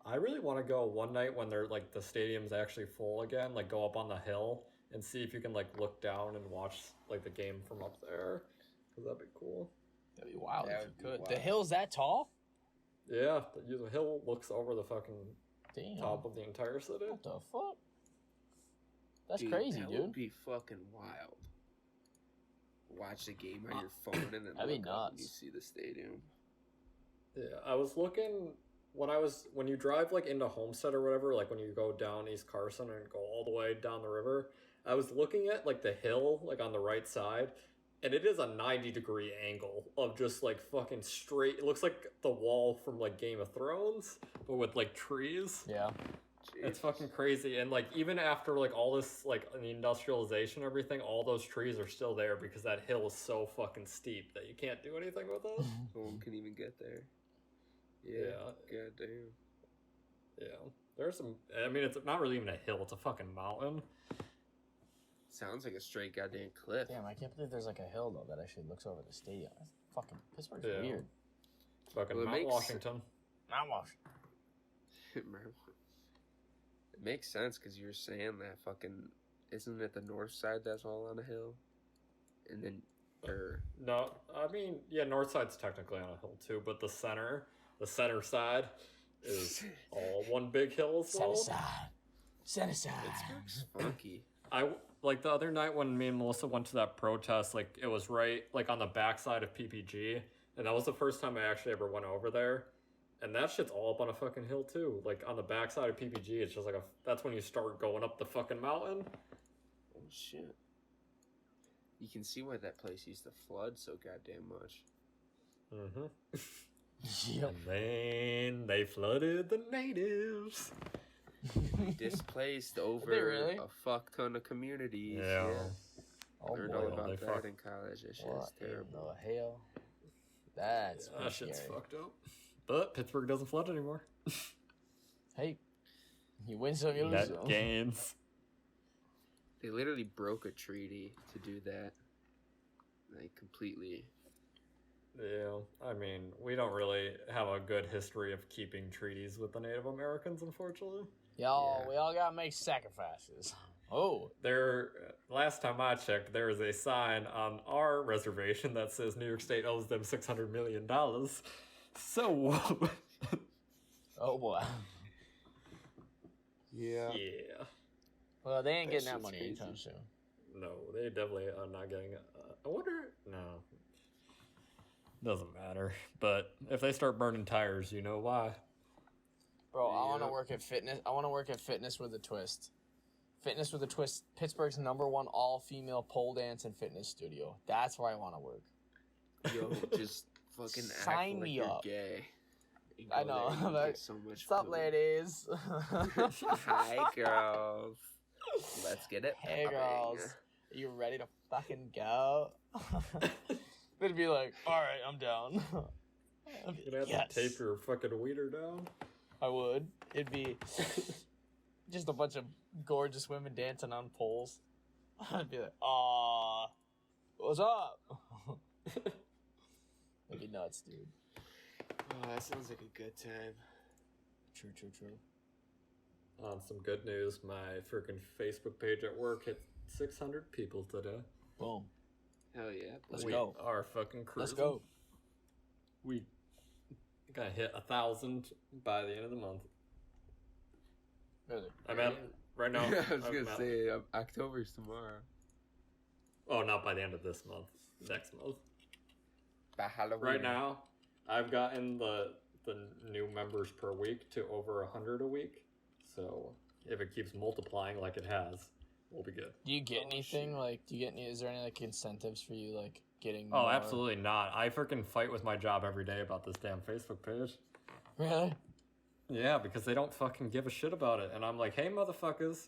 I really want to go one night when they're like the stadium's actually full again, like go up on the hill and see if you can like look down and watch like the game from up there, because that'd be cool. That'd be wild if you could. The hill's that tall? Yeah, the hill looks over the fucking top of the entire city. What the fuck? That's crazy, dude. That would be fucking wild. Watch the game on your phone and then that'd be look up nuts. and you see the stadium. Yeah, I was looking when you drive like into Homestead or whatever, like when you go down East Carson and go all the way down the river, I was looking at like the hill like on the right side, and it is a 90-degree angle of just like fucking straight. It looks like the wall from like Game of Thrones, but with like trees. Yeah. Jeez. It's fucking crazy. And like even after like all this like the industrialization and everything, all those trees are still there because that hill is so fucking steep that you can't do anything with it. No one can even get there. Yeah. God damn. Yeah. There's some. I mean, it's not really even a hill. It's a fucking mountain. Sounds like a straight goddamn cliff. Damn, I can't believe there's like a hill though that actually looks over the stadium. That's fucking Pittsburgh's weird. Fucking Mount Washington. Mount Washington. It makes sense because you were saying that fucking. Isn't it the north side that's all on a hill? And then. No, I mean, yeah, north side's technically on a hill too, but the center side is all one big hill as well. Center side. Pittsburgh's funky. I like the other night when me and Melissa went to that protest, like it was right like on the backside of PPG, and that was the first time I actually ever went over there. And that shit's all up on a fucking hill too. Like on the backside of PPG, it's just like that's when you start going up the fucking mountain. Oh shit. You can see why that place used to flood so goddamn much. Mm-hmm. Yep. And then they flooded the natives. Displaced over really? a fuck ton of communities. Yeah. Oh, learned all about that in college. That shit is terrible. The hell? That's that shit's fucked up. But Pittsburgh doesn't flood anymore. Hey, you win some, you lose some. Games. They literally broke a treaty to do that. Like, completely. Yeah, I mean, we don't really have a good history of keeping treaties with the Native Americans, unfortunately. We all gotta make sacrifices. Oh. Last time I checked, there is a sign on our reservation that says New York State owes them $600 million. So. Oh, boy. Yeah. Yeah. Well, they ain't getting that shit's money crazy. anytime soon. No, they definitely are not getting it. I wonder. No. Doesn't matter. But if they start burning tires, you know why. Bro, I want to Yeah. work at fitness. I want to work at Fitness with a Twist. Fitness with a Twist, Pittsburgh's #1 all-female pole dance and fitness studio. That's where I want to work. Yo, just fucking Sign act like me you're up. gay. And I go know. there and Like, get so much What's up, food. ladies? Hi, girls. Let's get it Hey, popping. girls. Are you ready to fucking go? They'd be like, all right, I'm down. I'd be You're gonna have to tape your fucking wiener down. I would. It'd be just a bunch of gorgeous women dancing on poles. I'd be like, aw, what's up? That'd be nuts, dude. Oh, that sounds like a good time. True. On some good news, my freaking Facebook page at work hit 600 people today. Boom. Hell yeah. Let's we go. are fucking cruising. Let's go. We gonna hit 1,000 by the end of the month. Really? I'm at right now. I was I'm gonna at- say October's tomorrow. Oh, not by the end of this month. Next month. By Halloween. Right now, I've gotten the new members per week to over 100 a week. So if it keeps multiplying like it has, we'll be good. Do you get anything? shit. Like, do you get any? Is there any like incentives for you, like getting? Oh, more? absolutely not. I freaking fight with my job every day about this damn Facebook page. Really? Yeah, because they don't fucking give a shit about it. And I'm like, hey, motherfuckers.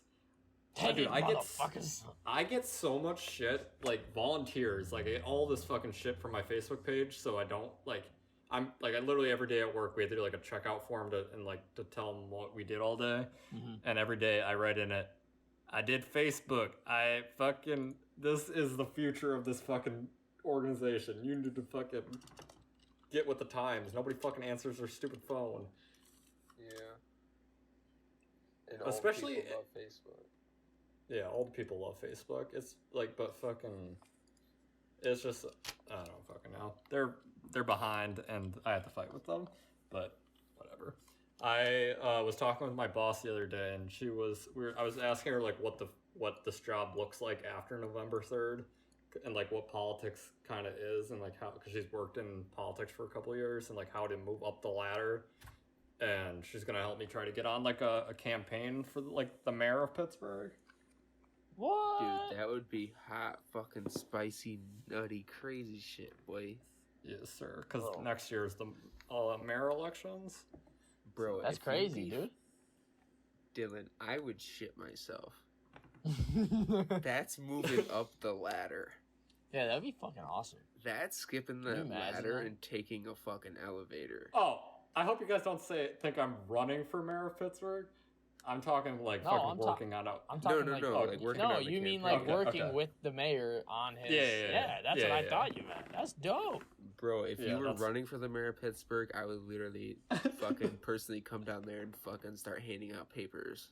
Hey, dude, motherfuckers. I get so much shit, like volunteers, like I get all this fucking shit from my Facebook page, so I don't like. I literally every day at work we have to do like a checkout form to tell them what we did all day, and every day I write in it, I did Facebook. This is the future of this fucking organization. You need to fucking get with the times. Nobody fucking answers their stupid phone. Yeah. And Especially- old people love Facebook. Yeah, old people love Facebook. It's like, but fucking, it's just, I don't fucking know. They're behind, and I have to fight with them. But whatever. I was talking with my boss the other day, and I was asking her like what this job looks like after November 3rd, and like what politics kind of is, and like how, because she's worked in politics for a couple of years, and like how to move up the ladder. And she's gonna help me try to get on like a campaign for like the mayor of Pittsburgh. What? Dude, that would be hot, fucking spicy, nutty, crazy shit, boy. Yes, sir. Because Bro. next year is the mayor elections. Bro, That's if you crazy, be dude. Dylan, I would shit myself. That's moving up the ladder. Yeah, that'd be fucking awesome. That's skipping Can you the imagine ladder that? and taking a fucking elevator. Oh, I hope you guys don't think I'm running for mayor of Pittsburgh. I'm talking like No, fucking I'm working on a. I'm talking no, like, no, like working no, on the you mean campaign. like Okay, working okay. with the mayor on his. Yeah, that's yeah, what I yeah. thought you meant. That's dope. Bro, if Yeah, you were that's- running for the mayor of Pittsburgh, I would literally fucking personally come down there and fucking start handing out papers.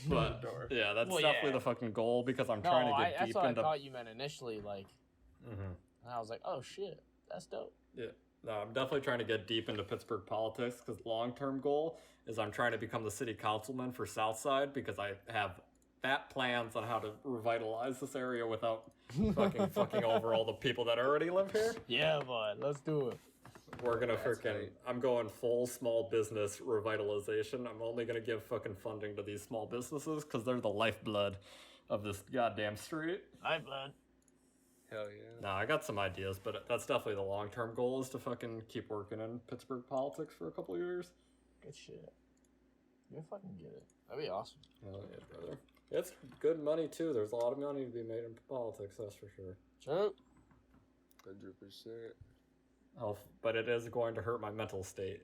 But Door. yeah, that's Well, definitely yeah. the fucking goal because I'm No, trying to get that's deep what into. I thought you meant initially. Like, Mhm. and I was like, oh shit, that's dope. Yeah, no, I'm definitely trying to get deep into Pittsburgh politics because long-term goal is I'm trying to become the city councilman for Southside because I have fat plans on how to revitalize this area without fucking over all the people that already live here. Yeah, bud, let's do it. We're gonna That's freaking. right. I'm going full small business revitalization. I'm only gonna give fucking funding to these small businesses because they're the lifeblood of this goddamn street. Hi, bud. Hell yeah. No, I got some ideas, but that's definitely the long-term goal is to fucking keep working in Pittsburgh politics for a couple of years. Good shit. You'll fucking get it. That'd be awesome. Oh yeah, brother. It's good money too. There's a lot of money to be made in politics, that's for sure. True. 100%. Oh, but it is going to hurt my mental state.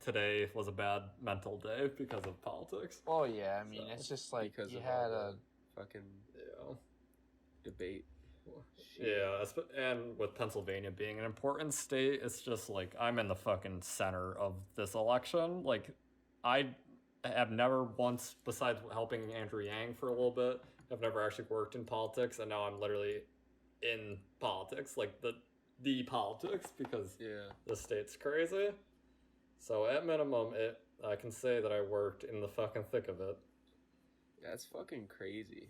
Today was a bad mental day because of politics. Oh yeah, I mean, So, it's just like Because you of had all a. the fucking Yeah. debate. Shit. Yeah, and with Pennsylvania being an important state, it's just like I'm in the fucking center of this election. Like, have never once, besides helping Andrew Yang for a little bit, I've never actually worked in politics, and now I'm literally in politics, like the politics, because the state's crazy. So at minimum, I can say that I worked in the fucking thick of it. That's fucking crazy.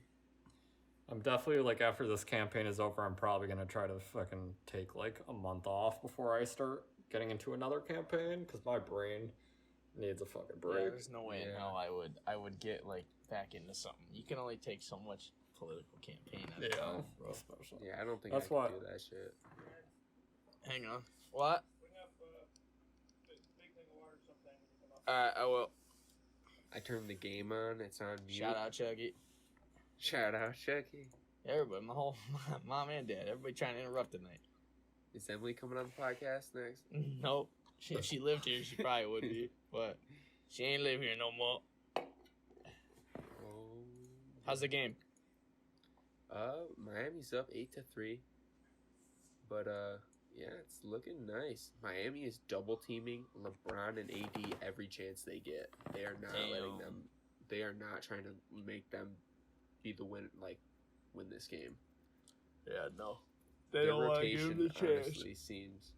I'm definitely, like, after this campaign is over, I'm probably gonna try to fucking take, like, a month off before I start getting into another campaign, because my brain needs a fucking break. Yeah, there's no way in hell I would get, like, back into something. You can only take so much political campaign at a time, bro. Especially. Yeah, I don't think I can do that shit. Hang on. What? Alright, I will. I turned the game on. It's on mute. Shout out, Chucky. Shout out, Chucky. Everybody, my whole mom and dad, everybody trying to interrupt tonight. Is Emily coming on the podcast next? Nope. If she lived here, she probably would be. But she ain't live here no more. Oh. How's the game? Miami's up 8-3. But, yeah, it's looking nice. Miami is double teaming LeBron and AD every chance they get. They are not letting them. They are not trying to make them be the win this game. Yeah, no. Their don't want to give them the chance. Honestly seems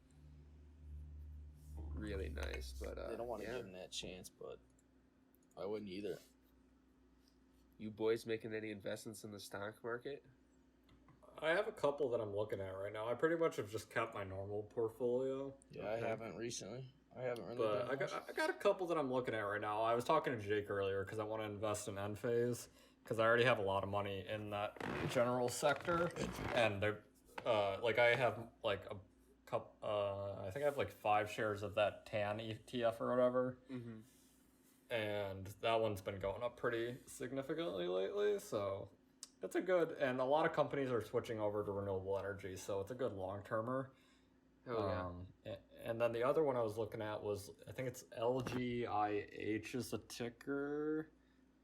really nice, but they don't want to give them that chance, but I wouldn't either. You boys making any investments in the stock market? I have a couple that I'm looking at right now. I pretty much have just kept my normal portfolio. Yeah, I haven't recently. I haven't really. But I got a couple that I'm looking at right now. I was talking to Jake earlier because I want to invest in Enphase because I already have a lot of money in that general sector, and they're like I have like a couple. I think I have like 5 shares of that TAN ETF or whatever. Mm-hmm. And that one's been going up pretty significantly lately, so it's a good, and a lot of companies are switching over to renewable energy, so it's a good long-termer. Oh, yeah. And then the other one I was looking at was, I think it's LGIH is the ticker,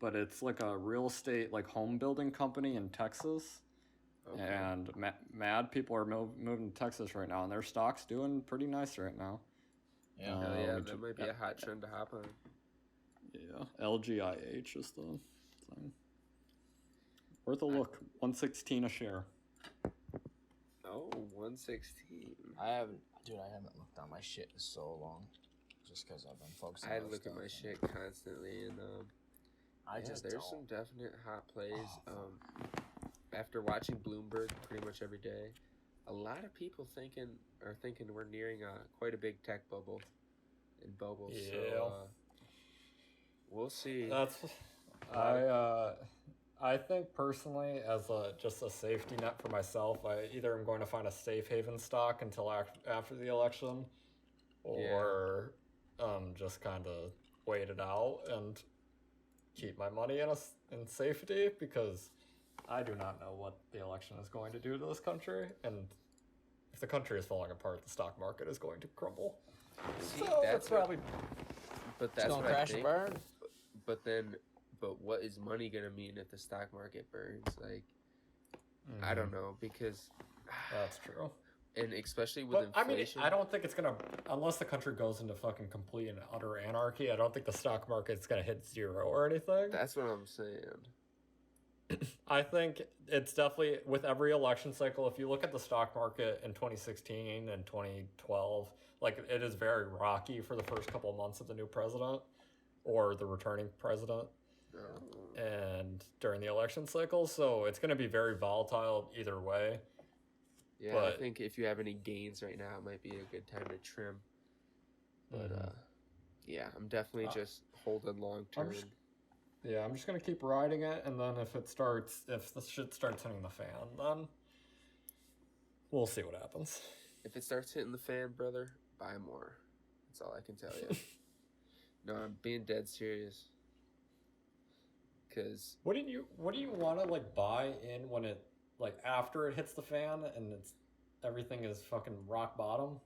but it's like a real estate, like home building company in Texas. Okay. And mad people are moving to Texas right now, and their stock's doing pretty nice right now. Yeah, that might be a hot trend to hop on. Yeah, LGIH is the thing. Worth a look. 116 a share. Oh, 116. I haven't looked on my shit in so long, just because I've been focusing. I look at my shit constantly, and there's some definite hot plays. After watching Bloomberg pretty much every day, a lot of people are thinking we're nearing quite a big tech bubble. Yeah. So we'll see. That's I think personally, as just a safety net for myself, I either am going to find a safe haven stock until after the election, or just kind of wait it out and keep my money in safety, because I do not know what the election is going to do to this country, and if the country is falling apart, the stock market is going to crumble. See, so that's probably. But that's gonna crash and burn. But what is money gonna mean if the stock market burns? Like, I don't know, because that's true. And especially with inflation. I don't think it's gonna, unless the country goes into fucking complete and utter anarchy. I don't think the stock market's gonna hit 0 or anything. That's what I'm saying. I think it's definitely, with every election cycle, if you look at the stock market in 2016 and 2012, like, it is very rocky for the first couple of months of the new president or the returning president. And during the election cycle, so it's going to be very volatile either way. Yeah, but I think if you have any gains right now, it might be a good time to trim. But yeah, I'm definitely just holding long term. I'm just gonna keep riding it, and then if the shit starts hitting the fan, then we'll see what happens. If it starts hitting the fan, brother, buy more. That's all I can tell you. No, I'm being dead serious. Cause what do you want to like buy in when it, like, after it hits the fan and everything is fucking rock bottom?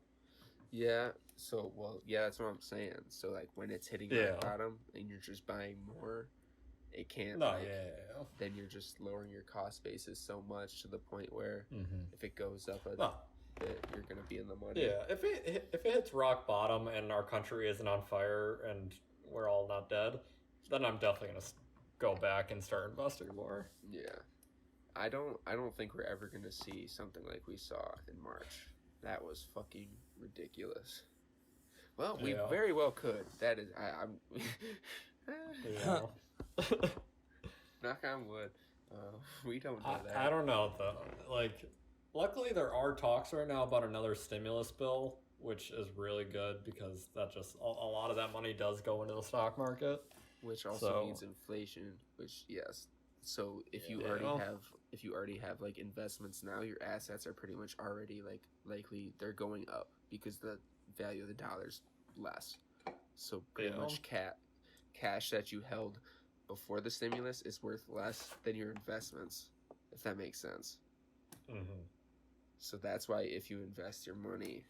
Yeah. So that's what I'm saying. So like when it's hitting rock bottom and you're just buying more, it can't. Then you're just lowering your cost basis so much to the point where if it goes up a bit, you're gonna be in the money. Yeah. If it hits rock bottom and our country isn't on fire and we're all not dead, then I'm definitely gonna go back and start investing more. Yeah. I don't think we're ever gonna see something like we saw in March. That was fucking ridiculous. Well, we very well could. That is, I'm. Yeah. Knock on wood. We don't know that. I don't know though. Like, luckily there are talks right now about another stimulus bill, which is really good because that just a lot of that money does go into the stock market. Which also means inflation. Which yes. So if you already have like investments now, your assets are pretty much already like likely they're going up because the value of the dollar's less. So pretty much cash that you held before the stimulus is worth less than your investments, if that makes sense. Mm-hmm. So that's why if you invest your money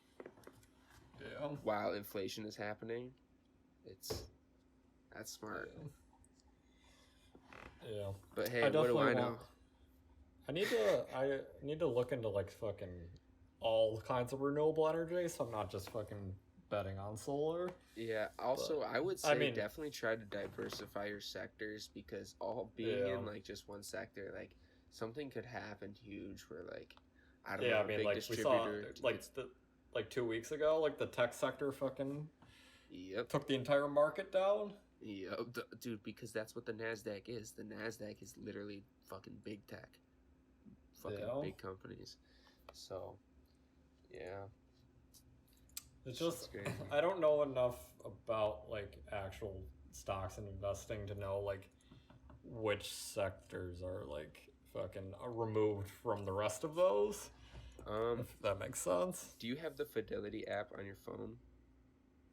while inflation is happening, that's smart. Yeah. But hey, what do I know? I need to look into like fucking all kinds of renewable energy, so I'm not just fucking betting on solar. Yeah, also I would say definitely try to diversify your sectors because all being in like just one sector, like something could happen huge where like I don't know, a big like distributor we saw like 2 weeks ago, like the tech sector fucking took the entire market down. Yep, dude, because that's what the NASDAQ is. The NASDAQ is literally fucking big tech. Fucking big companies. So, yeah. It's just, I don't know enough about, like, actual stocks and investing to know, like, which sectors are, like, fucking removed from the rest of those. If that makes sense. Do you have the Fidelity app on your phone?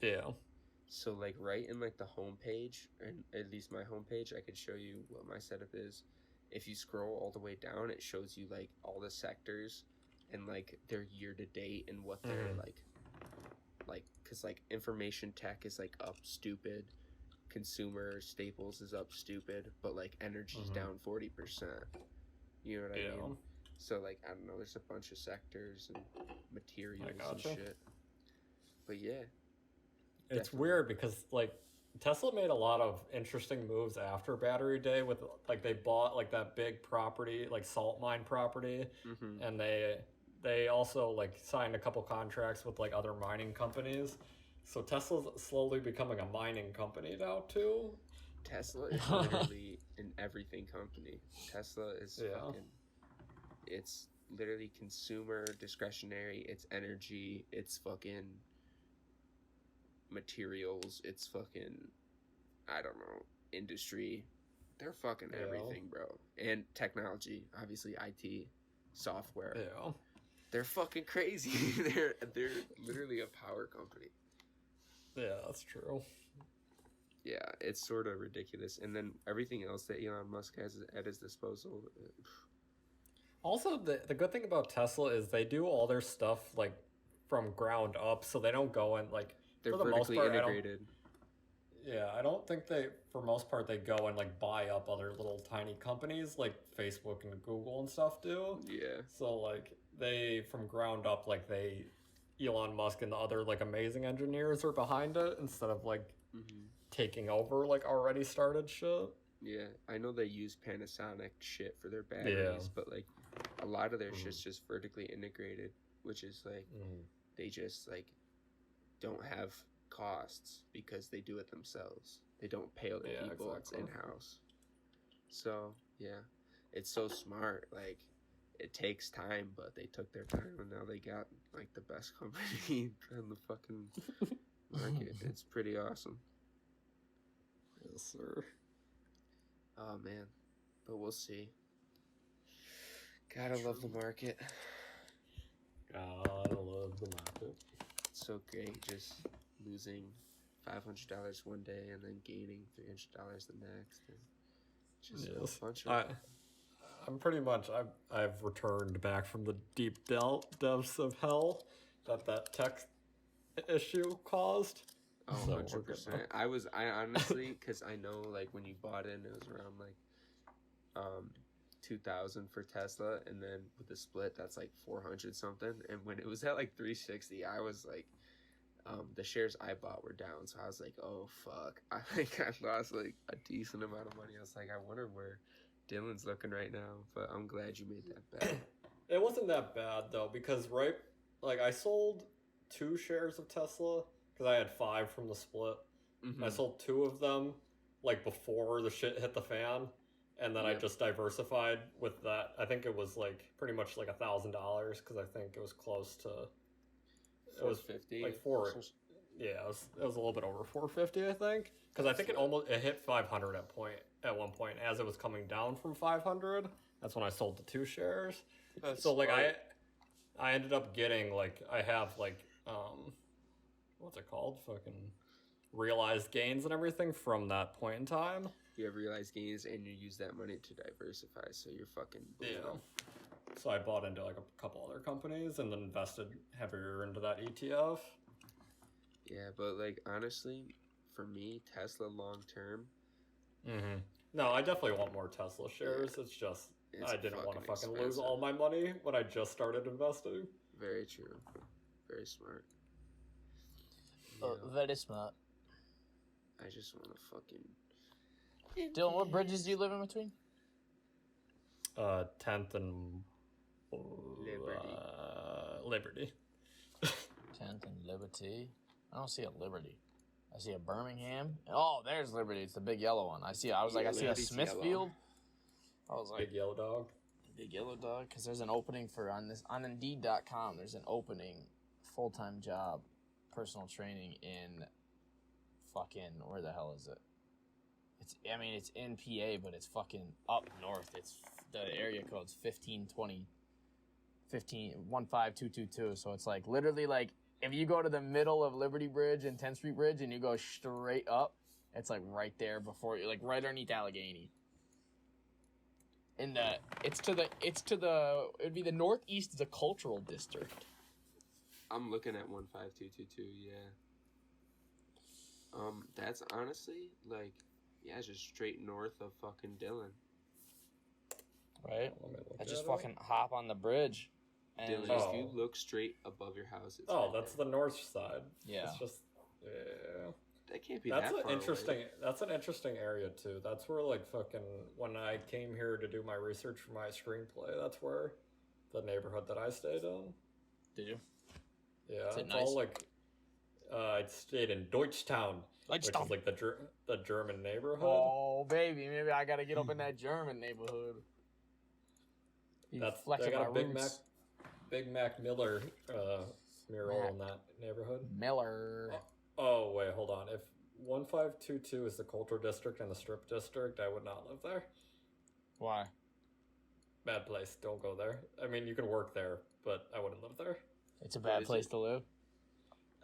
Yeah. So, like, right in, like, the home page, and at least my home page, I could show you what my setup is. If you scroll all the way down, it shows you, like, all the sectors and, like, their year-to-date and what they're, like, because, like, information tech is, like, up stupid. Consumer staples is up stupid. But, like, energy's down 40%. You know what I mean? So, like, I don't know, there's a bunch of sectors and materials and shit. But, yeah. It's definitely weird because, like, Tesla made a lot of interesting moves after Battery Day with, like, they bought, like, that big property, like, salt mine property, and they also, like, signed a couple contracts with, like, other mining companies. So Tesla's slowly becoming a mining company now, too. Tesla is literally an everything company. Tesla is fucking... It's literally consumer, discretionary, it's energy, it's fucking... materials, it's fucking, I don't know, industry. They're fucking everything, bro. And technology, obviously IT, software. Yeah. They're fucking crazy. they're literally a power company. Yeah, that's true. Yeah, it's sort of ridiculous. And then everything else that Elon Musk has at his disposal. Also, the good thing about Tesla is they do all their stuff, like, from ground up, so they don't go and, like, they're for the vertically most part, integrated. I don't think for most part, they go and, like, buy up other little tiny companies like Facebook and Google and stuff do. Yeah. So, like, they, from ground up, like, Elon Musk and the other, like, amazing engineers are behind it instead of, like, taking over, like, already started shit. Yeah, I know they use Panasonic shit for their batteries, but, like, a lot of their shit's just vertically integrated, which is, like, they just, like, don't have costs because they do it themselves. They don't pay other people. Exactly. It's in-house. So, yeah. It's so smart. Like, it takes time, but they took their time, and now they got, like, the best company in the fucking market. It's pretty awesome. Yes, sir. Oh, man. But we'll see. Gotta love the market. Gotta love the market. It's so great just losing $500 one day and then gaining $300 the next. And just a bunch of... I'm pretty much... I've returned back from the deep depths of hell that tech issue caused. Oh, so 100%. I honestly, because I know, like, when you bought in, it was around, like, 2,000 for Tesla, and then with the split, that's, like, 400 something, and when it was at, like, 360, I was, like, the shares I bought were down, so I was like, oh fuck. I think I lost like a decent amount of money. I was like, I wonder where Dylan's looking right now, but I'm glad you made that bet. It wasn't that bad though, because I sold 2 shares of Tesla because I had 5 from the split. Mm-hmm. I sold 2 of them like before the shit hit the fan, and then I just diversified with that. I think it was like pretty much like $1,000 because I think it was close to. It was 450. Like 4. Yeah, it was a little bit over 450, I think, because I think it hit 500 at one point as it was coming down from 500. That's when I sold the 2 shares. So like I ended up getting like I have like what's it called? Fucking realized gains and everything from that point in time. You have realized gains and you use that money to diversify, so you're fucking boom. So I bought into like a couple other companies and then invested heavier into that ETF. Yeah, but like honestly, for me, Tesla long term. Mm-hmm. No, I definitely want more Tesla shares. Yeah, it's just I didn't want to fucking lose all my money when I just started investing. Very true. Very smart. Very smart. I just want to fucking. Dylan, what bridges do you live in between? 10th and Liberty. 10th and Liberty. I don't see a Liberty. I see a Birmingham. Oh, there's Liberty. It's the big yellow one. I see a Smithfield. I was like, big yellow dog. Big yellow dog. Because there's an opening on Indeed.com. There's an opening full-time job, personal training in fucking, where the hell is it? It's in PA, but it's fucking up north. It's the area code's 15222. So it's like literally like if you go to the middle of Liberty Bridge and 10th Street Bridge and you go straight up, it's like right there before you, like right underneath Allegheny. It'd be the northeast of the cultural district. I'm looking at 15222, yeah. That's honestly like, yeah, it's just straight north of fucking Dillon. Right? I just fucking hop on the bridge. And Dylan, if you look straight above your house, it's that's the north side. Yeah. It's just, yeah. That can't be that far away. That's an interesting area, too. That's where, like, fucking, when I came here to do my research for my screenplay, that's where the neighborhood that I stayed in. Did you? Yeah. Is it it's nice? all, like, I stayed in Deutschtown, which is, like, the German neighborhood. Oh, baby. Maybe I gotta get up in that German neighborhood. They got a Big Mac Miller mural in that neighborhood. Miller. Oh, wait, hold on. If 1522 is the cultural district and the strip district, I would not live there. Why? Bad place. Don't go there. I mean, you can work there, but I wouldn't live there. It's a bad place to live?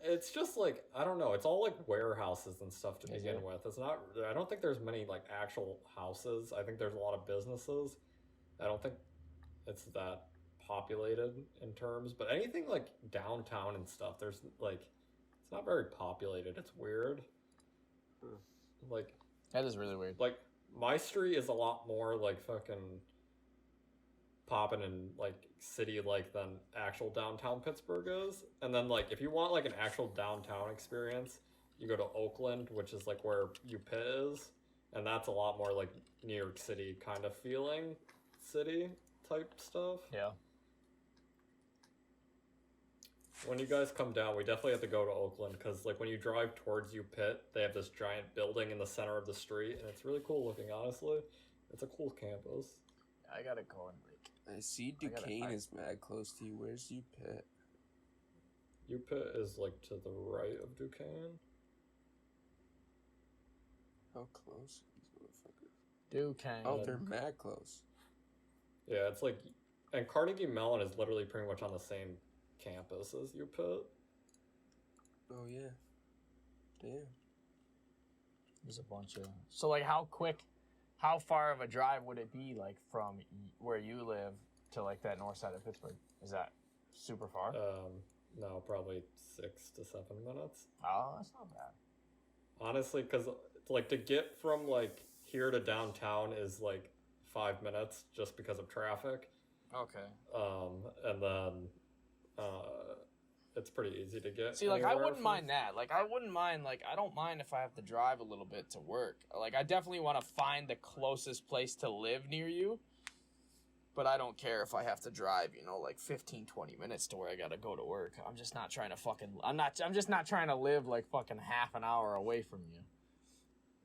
It's just like, I don't know. It's all like warehouses and stuff to begin with. It's not, I don't think there's many like actual houses. I think there's a lot of businesses. I don't think it's that populated in terms, but anything like downtown and stuff, there's like, it's not very populated. It's weird. Like, that is really weird. Like, my street is a lot more like fucking popping and like city like than actual downtown Pittsburgh is. And then like if you want like an actual downtown experience, you go to Oakland, which is like where UPitt is, and that's a lot more like New York City kind of feeling city type stuff. Yeah. When you guys come down, we definitely have to go to Oakland because like when you drive towards UPitt, they have this giant building in the center of the street, and it's really cool looking, honestly. It's a cool campus. I gotta go and like. I see Duquesne is mad close to you. Where's UPitt? UPitt is like to the right of Duquesne. How close are these motherfuckers? Duquesne. Oh, they're mad close. Yeah, it's like, and Carnegie Mellon is literally pretty much on the same campus as UPitt. Oh yeah. Damn. There's a bunch of. So like, how far of a drive would it be like from where you live to like that north side of Pittsburgh? Is that super far? No, probably 6 to 7 minutes. Oh, that's not bad. Honestly, because like to get from like here to downtown is like 5 minutes just because of traffic. Okay. And then it's pretty easy to get. See, like, I wouldn't mind that. Like, I wouldn't mind, like, I don't mind if I have to drive a little bit to work. Like, I definitely want to find the closest place to live near you. But I don't care if I have to drive, you know, like 15, 20 minutes to where I gotta go to work. I'm just not trying to I'm just not trying to live like fucking half an hour away from you.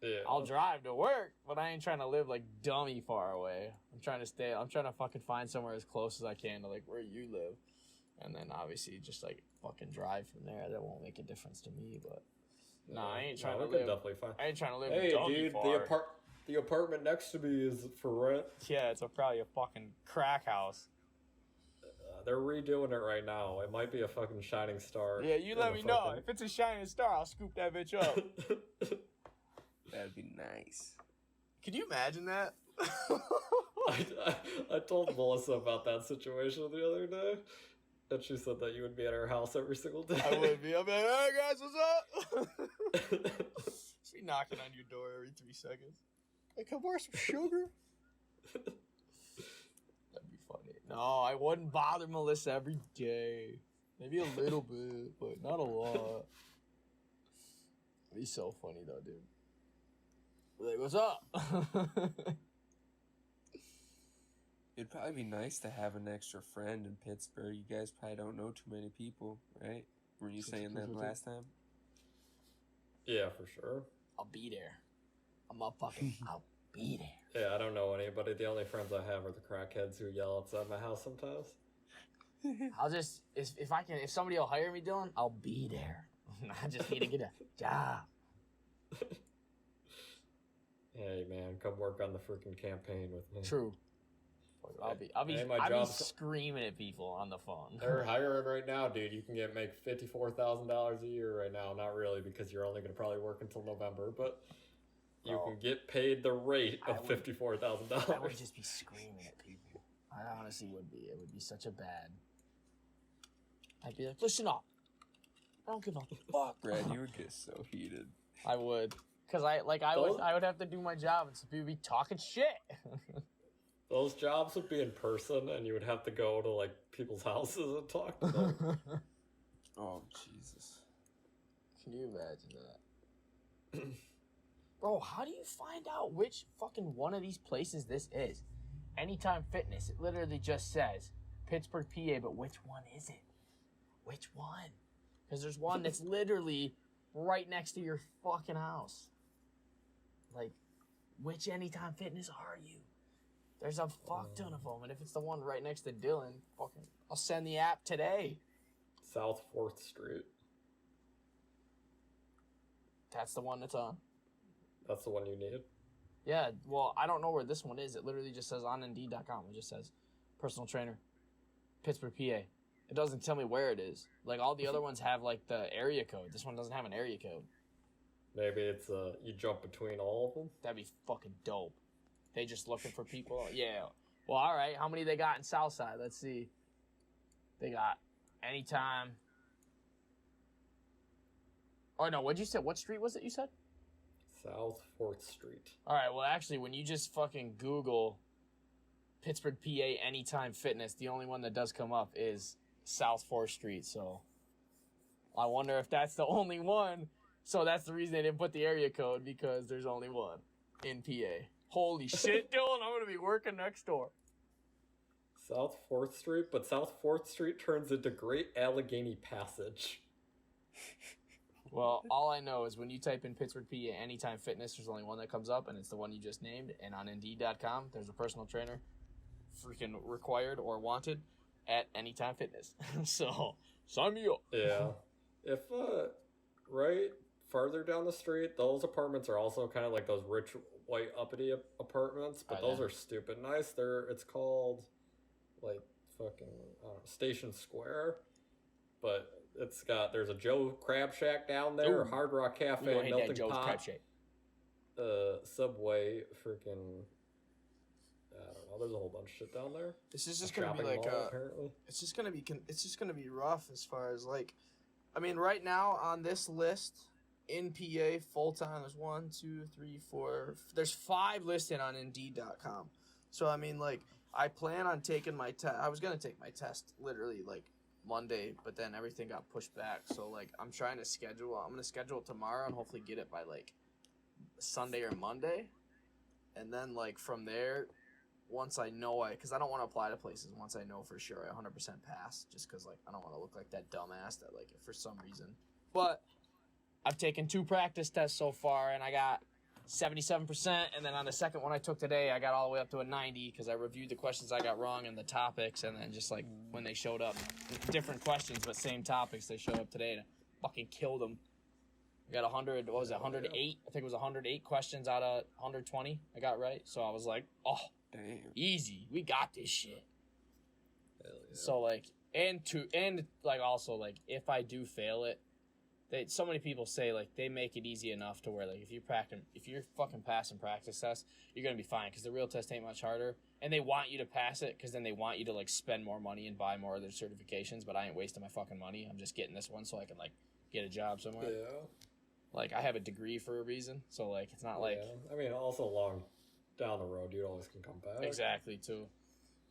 Yeah. I'll drive to work, but I ain't trying to live like dummy far away. I'm trying to fucking find somewhere as close as I can to like where you live. And then obviously just like fucking drive from there. That won't make a difference to me, but I ain't trying to live. Definitely fine. I ain't trying to live hey, dummy dude, far. The apartment next to me is for rent. Yeah, it's probably a fucking crack house. They're redoing it right now. It might be a fucking shining star. Yeah, you let me know. If it's a shining star, I'll scoop that bitch up. That'd be nice. Could you imagine that? I told Melissa about that situation the other day, and she said that you would be at her house every single day. I would be. I'm like, hey guys, what's up? Just be knocking on your door every 3 seconds. Hey, come borrow some sugar? That'd be funny. No, I wouldn't bother Melissa every day. Maybe a little bit, but not a lot. It'd be so funny though, dude. Like, what's up? It'd probably be nice to have an extra friend in Pittsburgh. You guys probably don't know too many people, right? Were you saying that last time? Yeah, for sure. I'll be there. I'll be there. Yeah, I don't know anybody. The only friends I have are the crackheads who yell outside my house sometimes. I'll just, if somebody will hire me, Dylan, I'll be there. I just need to get a job. Hey man, come work on the freaking campaign with me. True. I'll be screaming at people on the phone. They're hiring right now, dude. You can make $54,000 a year right now. Not really, because you're only going to probably work until November, but you can get paid the rate of $54,000. I would just be screaming at people. I honestly would be. It would be such a bad. I'd be like, listen up. I don't give a fuck. Brad, you would get so heated. I would. Because I would have to do my job and some people would be talking shit. Those jobs would be in person, and you would have to go to like people's houses and talk to them. Oh, Jesus. Can you imagine that? Bro, how do you find out which fucking one of these places this is? Anytime Fitness. It literally just says Pittsburgh, PA, but which one is it? Which one? Because there's one that's literally right next to your fucking house. Like, which Anytime Fitness are you? There's a fuck ton of them, and if it's the one right next to Dylan, fucking, I'll send the app today. South 4th Street. That's the one that's on. That's the one you need? Yeah, well, I don't know where this one is. It literally just says on Indeed.com. It just says personal trainer, Pittsburgh, PA. It doesn't tell me where it is. Like, all the other ones have, like, the area code. This one doesn't have an area code. Maybe it's, you jump between all of them? That'd be fucking dope. They just looking for people. Yeah. Well, all right. How many they got in Southside? Let's see. They got Anytime. Oh, no. What'd you say? What street was it you said? South 4th Street. All right. Well, actually, when you just fucking Google Pittsburgh, PA, Anytime Fitness, the only one that does come up is South 4th Street. So I wonder if that's the only one. So that's the reason they didn't put the area code, because there's only one in PA. Holy shit, Dylan, I'm going to be working next door. South 4th Street, but South 4th Street turns into Great Allegheny Passage. Well, all I know is when you type in Pittsburgh, PA, Anytime Fitness, there's only one that comes up, and it's the one you just named. And on Indeed.com, there's a personal trainer, freaking required or wanted, at Anytime Fitness. So, sign me up. Yeah. If, right farther down the street, those apartments are also kind of like those rich white uppity apartments, but those are stupid nice. It's called like fucking Station Square, but there's a Joe Crab Shack down there, Ooh. Hard Rock Cafe, Melting Joe's Pot, Crab Shack. Subway, freaking I don't know. There's a whole bunch of shit down there. This is just gonna be like apparently. it's just gonna be rough as far as like, I mean, right now on this list. In PA, full-time, there's 1, 2, 3, 4. There's 5 listed on Indeed.com. So, I mean, like, I plan on taking my test. I was going to take my test literally, like, Monday, but then everything got pushed back. So like I'm gonna schedule it tomorrow and hopefully get it by like Sunday or Monday, and then like from there, once I know because I don't want to apply to places once I know for sure I 100% pass, just because like I don't want to look like that dumbass that like for some reason. But I've taken 2 practice tests so far and I got 77%, and then on the second one I took today I got all the way up to a 90 because I reviewed the questions I got wrong and the topics, and then just like when they showed up, different questions but same topics, they showed up today and I fucking killed them. I got 100, what was it, 108? I think it was 108 questions out of 120 I got right. So I was like, oh, damn, easy. We got this shit. Hell yeah. So like, and like also like if I do fail it, so many people say like they make it easy enough to where like if you're fucking passing practice tests, you're gonna be fine because the real test ain't much harder, and they want you to pass it because then they want you to like spend more money and buy more of their certifications. But I ain't wasting my fucking money. I'm just getting this one so I can like get a job somewhere. Yeah. Like, I have a degree for a reason, so, like, it's not like... I mean, also long down the road, you always can come back. Exactly, too.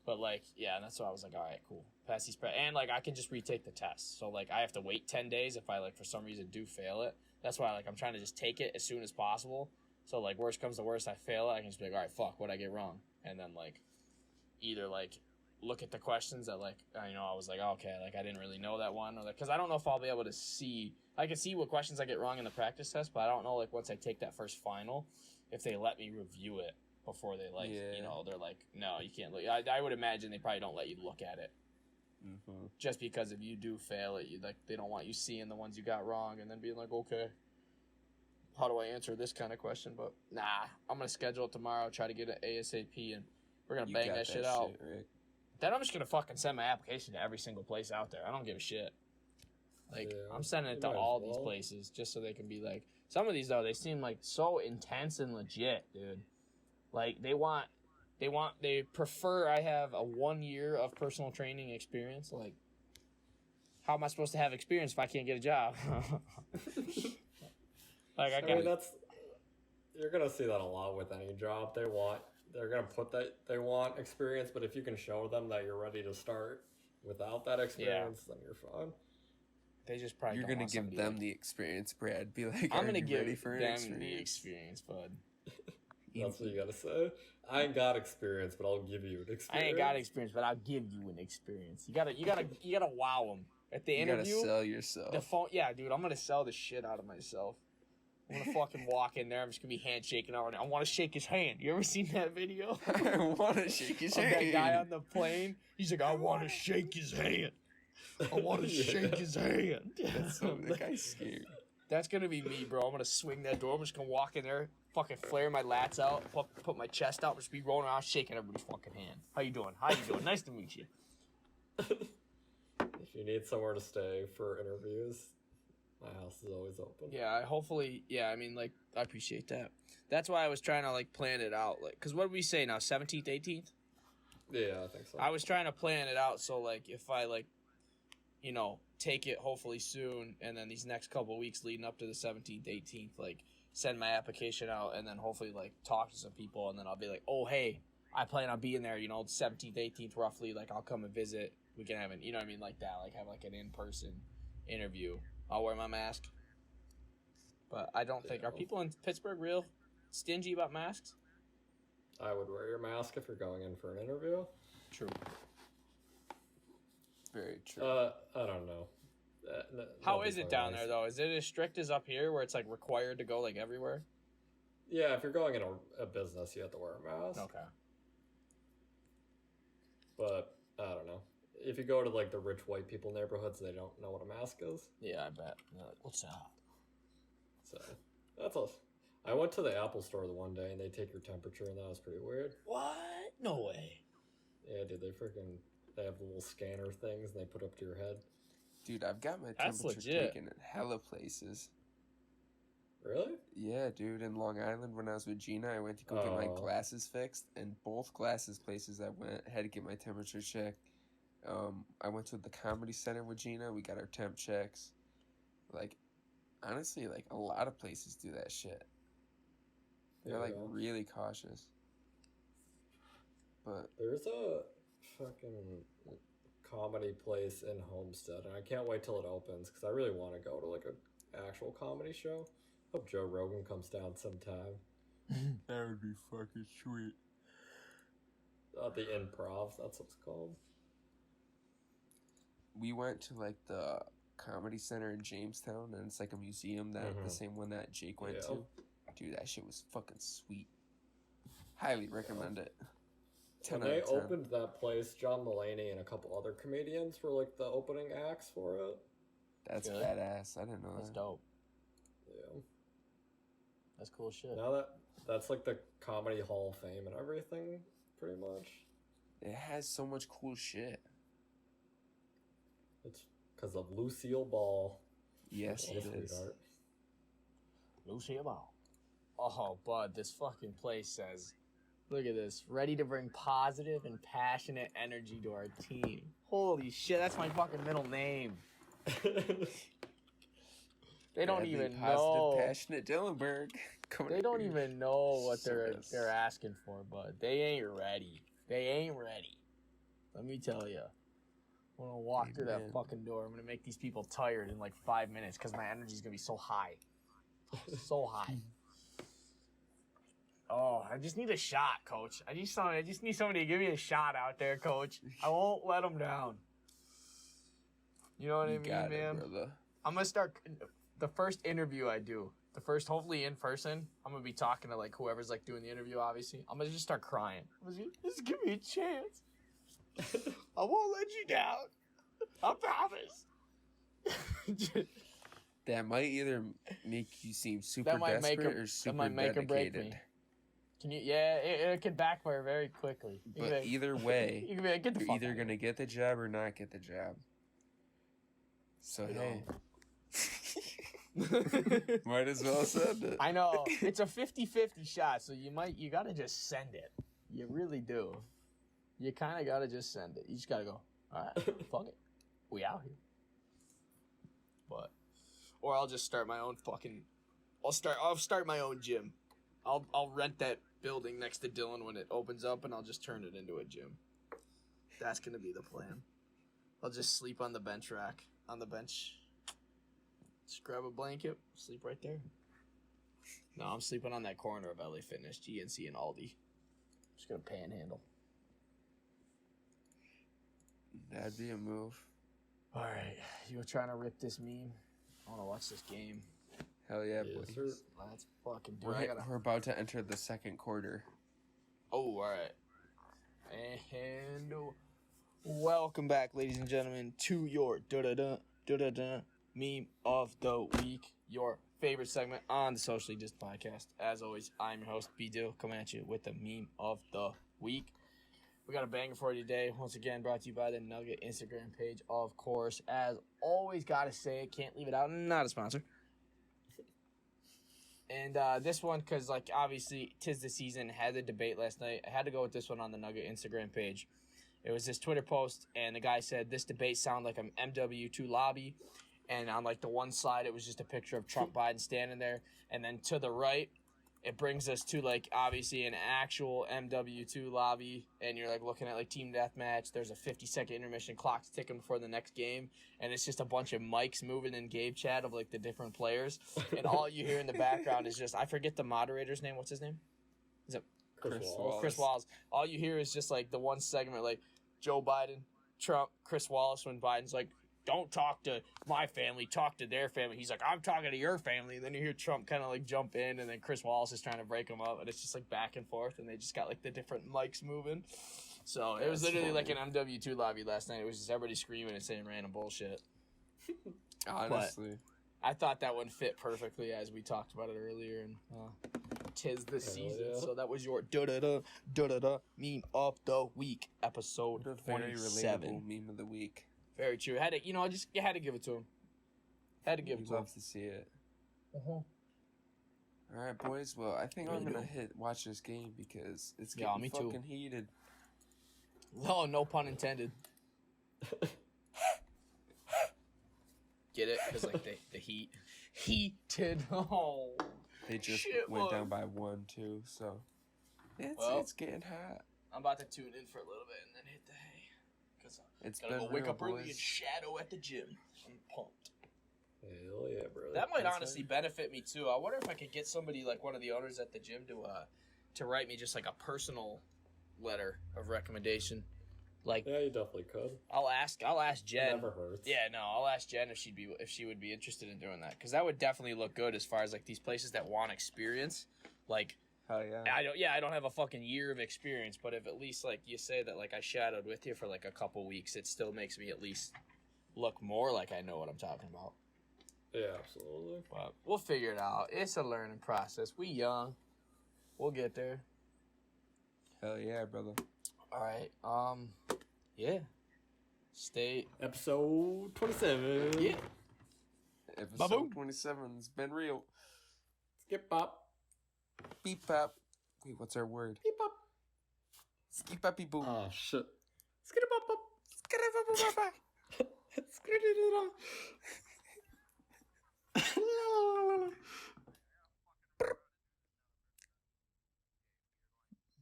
But, like, yeah, that's why I was like, all right, cool. Pass these... And, like, I can just retake the test. So, like, I have to wait 10 days if I, like, for some reason do fail it. That's why, like, I'm trying to just take it as soon as possible. So, like, worst comes to worst, I fail it, I can just be like, all right, fuck, what'd I get wrong? And then, like, either, like, look at the questions that, like, you know, I was like, okay, like, I didn't really know that one. Or, like, because I don't know if I'll be able to see... I can see what questions I get wrong in the practice test, but I don't know, like, once I take that first final, if they let me review it before they, like, you know, they're like, no, you can't look. I would imagine they probably don't let you look at it. Mm-hmm. Just because if you do fail it, like, they don't want you seeing the ones you got wrong and then being like, okay, how do I answer this kind of question? But, nah, I'm going to schedule it tomorrow, try to get it ASAP, and we're going to bang that shit out. Right? Then I'm just going to fucking send my application to every single place out there. I don't give a shit. Like, I'm sending it to all these places just so they can be like... Some of these, though, they seem, like, so intense and legit, dude. Like, they prefer I have a 1 year of personal training experience. Like, how am I supposed to have experience if I can't get a job? Like, I mean, you're going to see that a lot with any job. They're going to put that they want experience, but if you can show them that you're ready to start without that experience, then you're fine. They just probably You're gonna give them the experience, Brad. Be like, I'm gonna give them the experience, bud. That's what you gotta say. I ain't got experience, but I'll give you an experience. I ain't got experience, but I'll give you an experience. You gotta wow them at the interview. You gotta sell yourself. The phone, yeah, dude. I'm gonna sell the shit out of myself. I'm gonna fucking walk in there. I'm just gonna be handshaking already. I want to shake his hand. You ever seen that video? I want to shake his hand. That guy on the plane. He's like, I want to shake his hand. I want to shake his hand. The guy's scared. That's going to be me, bro. I'm going to swing that door. I'm just going to walk in there, fucking flare my lats out, put my chest out, just be rolling around, shaking everybody's fucking hand. How you doing? Nice to meet you. If you need somewhere to stay for interviews, my house is always open. Yeah, I mean, like, I appreciate that. That's why I was trying to, like, plan it out. Like, because what did we say now, 17th, 18th? Yeah, I think so. I was trying to plan it out so, like, if I, like, you know, take it hopefully soon, and then these next couple of weeks leading up to the 17th, 18th, like, send my application out, and then hopefully, like, talk to some people, and then I'll be like, oh, hey, I plan on being there, you know, 17th, 18th, roughly, like, I'll come and visit. We can have an, you know what I mean, like that, like, have, like, an in-person interview. I'll wear my mask. But I don't think, are people in Pittsburgh real stingy about masks? I would wear your mask if you're going in for an interview. True. Very true. I don't know. How is it down there, though? Is it as strict as up here where it's, like, required to go, like, everywhere? Yeah, if you're going in a business, you have to wear a mask. Okay. But, I don't know. If you go to, like, the rich white people neighborhoods, they don't know what a mask is. Yeah, I bet. They're like, what's up? So, that's all. I went to the Apple store the one day, and they take your temperature, and that was pretty weird. What? No way. Yeah, dude, they have the little scanner things, and they put up to your head. Dude, I've got my temperature taken in hella places. Really? Yeah, dude. In Long Island, when I was with Gina, I went to go get my glasses fixed, and both glasses places I went had to get my temperature checked. I went to the Comedy Center with Gina. We got our temp checks. Like, honestly, like, a lot of places do that shit. They're, like, really cautious. But there's a fucking comedy place in Homestead, and I can't wait till it opens because I really want to go to like a actual comedy show. Hope Joe Rogan comes down sometime. That would be fucking sweet. The Improv, that's what it's called. We went to like the Comedy Center in Jamestown, and it's like a museum that the same one that Jake went to. Dude, that shit was fucking sweet. Highly recommend it. When they opened that place, John Mulaney and a couple other comedians were like the opening acts for it. That's badass. I didn't know That's that. dope. Yeah. That's cool shit. Now that's like the Comedy Hall of Fame and everything, pretty much. It has so much cool shit. It's because of Lucille Ball. Yes, it is. Lucille Ball. Oh, bud, this fucking place says, look at this, ready to bring positive and passionate energy to our team. Holy shit, that's my fucking middle name. They don't even know. Positive, passionate Dillenberg. They don't even know what they're asking for, bud. They ain't ready. They ain't ready. Let me tell you. I'm gonna walk through that fucking door. I'm gonna make these people tired in like 5 minutes because my energy's gonna be so high. So high. Oh, I just need a shot, coach. I just need somebody to give me a shot out there, coach. I won't let them down. You know what I mean, man? I'm gonna start the first interview I do. The first, hopefully in person. I'm gonna be talking to like whoever's like doing the interview. Obviously, I'm gonna just start crying. Just give me a chance. I won't let you down. I promise. That might either make you seem super desperate or super dedicated. Can you? Yeah, it can backfire very quickly. But either way, you can be like, get the you're fuck either gonna get the job or not get the job. So hey, might as well send it. I know it's a 50-50 shot, so you gotta just send it. You really do. You kind of gotta just send it. You just gotta go. All right, fuck it, we out here. Or I'll just start my own fucking. I'll start my own gym. I'll rent that building next to Dylan when it opens up, and I'll just turn it into a gym. That's gonna be the plan. I'll just sleep on the bench rack. On the bench. Just grab a blanket, sleep right there. No, I'm sleeping on that corner of LA Fitness, GNC, and Aldi. Just gonna panhandle. That'd be a move. All right, you trying to rip this meme? I want to watch this game. Hell yeah, boys. Let's fucking do it. We're about to enter the second quarter. Oh, all right. And welcome back, ladies and gentlemen, to your meme of the week, your favorite segment on the Socially Distant Podcast. As always, I'm your host, B-Dill, coming at you with the meme of the week. We got a banger for you today. Once again, brought to you by the Nugget Instagram page, of course. As always, gotta say it, can't leave it out. Not a sponsor. And this one, because, like, obviously, 'tis the season, had the debate last night. I had to go with this one on the Nugget Instagram page. It was this Twitter post, and the guy said, this debate sounded like an MW2 lobby. And on, like, the one side, it was just a picture of Trump Biden standing there. And then to the right, it brings us to, like, obviously an actual MW2 lobby. And you're, like, looking at, like, team deathmatch. There's a 50-second intermission, clock's ticking before the next game. And it's just a bunch of mics moving in game chat of, like, the different players. And all you hear in the background is just, I forget the moderator's name. What's his name? Is it Chris Wallace? All you hear is just, like, the one segment, like, Joe Biden, Trump, Chris Wallace, when Biden's like, don't talk to my family, talk to their family. He's like, I'm talking to your family. And then you hear Trump kind of like jump in, and then Chris Wallace is trying to break him up, and it's just like back and forth, and they just got like the different mics moving. So it was literally like an MW2 lobby last night. It was just everybody screaming and saying random bullshit. Honestly. But I thought that one fit perfectly as we talked about it earlier, and 'tis the season. Yeah. So that was your meme of the week, episode 27. Very relatable meme of the week. Very true. You had to give it to him. Had to give it to him. Love to see it. All right, boys. Well, I think I'm gonna watch this game because it's getting fucking heated. No pun intended. Get it? Because like the heated. Oh. They just went down by 1-2, so it's getting hot. I'm about to tune in for a little bit and then hit the hay. Gotta go wake up early and shadow at the gym. I'm pumped. Hell yeah, brother. That might honestly benefit me too. I wonder if I could get somebody like one of the owners at the gym to write me just like a personal letter of recommendation. Like, yeah, you definitely could. I'll ask Jen. Never hurts. Yeah, no, I'll ask Jen if she would be interested in doing that, because that would definitely look good as far as like these places that want experience. Like, hell yeah. I don't have a fucking year of experience, but if at least like you say that like I shadowed with you for like a couple weeks, it still makes me at least look more like I know what I'm talking about. Yeah, absolutely. But we'll figure it out. It's a learning process. We young. We'll get there. Hell yeah, brother. All right. Yeah. Stay. Episode 27. Yeah. Episode Ba-boom. 27's been real. Skip pop. Beep pop. Wait, what's our word? Beep pop. Skip poppy boom. Oh shit. Skip pop pop.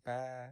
Bye.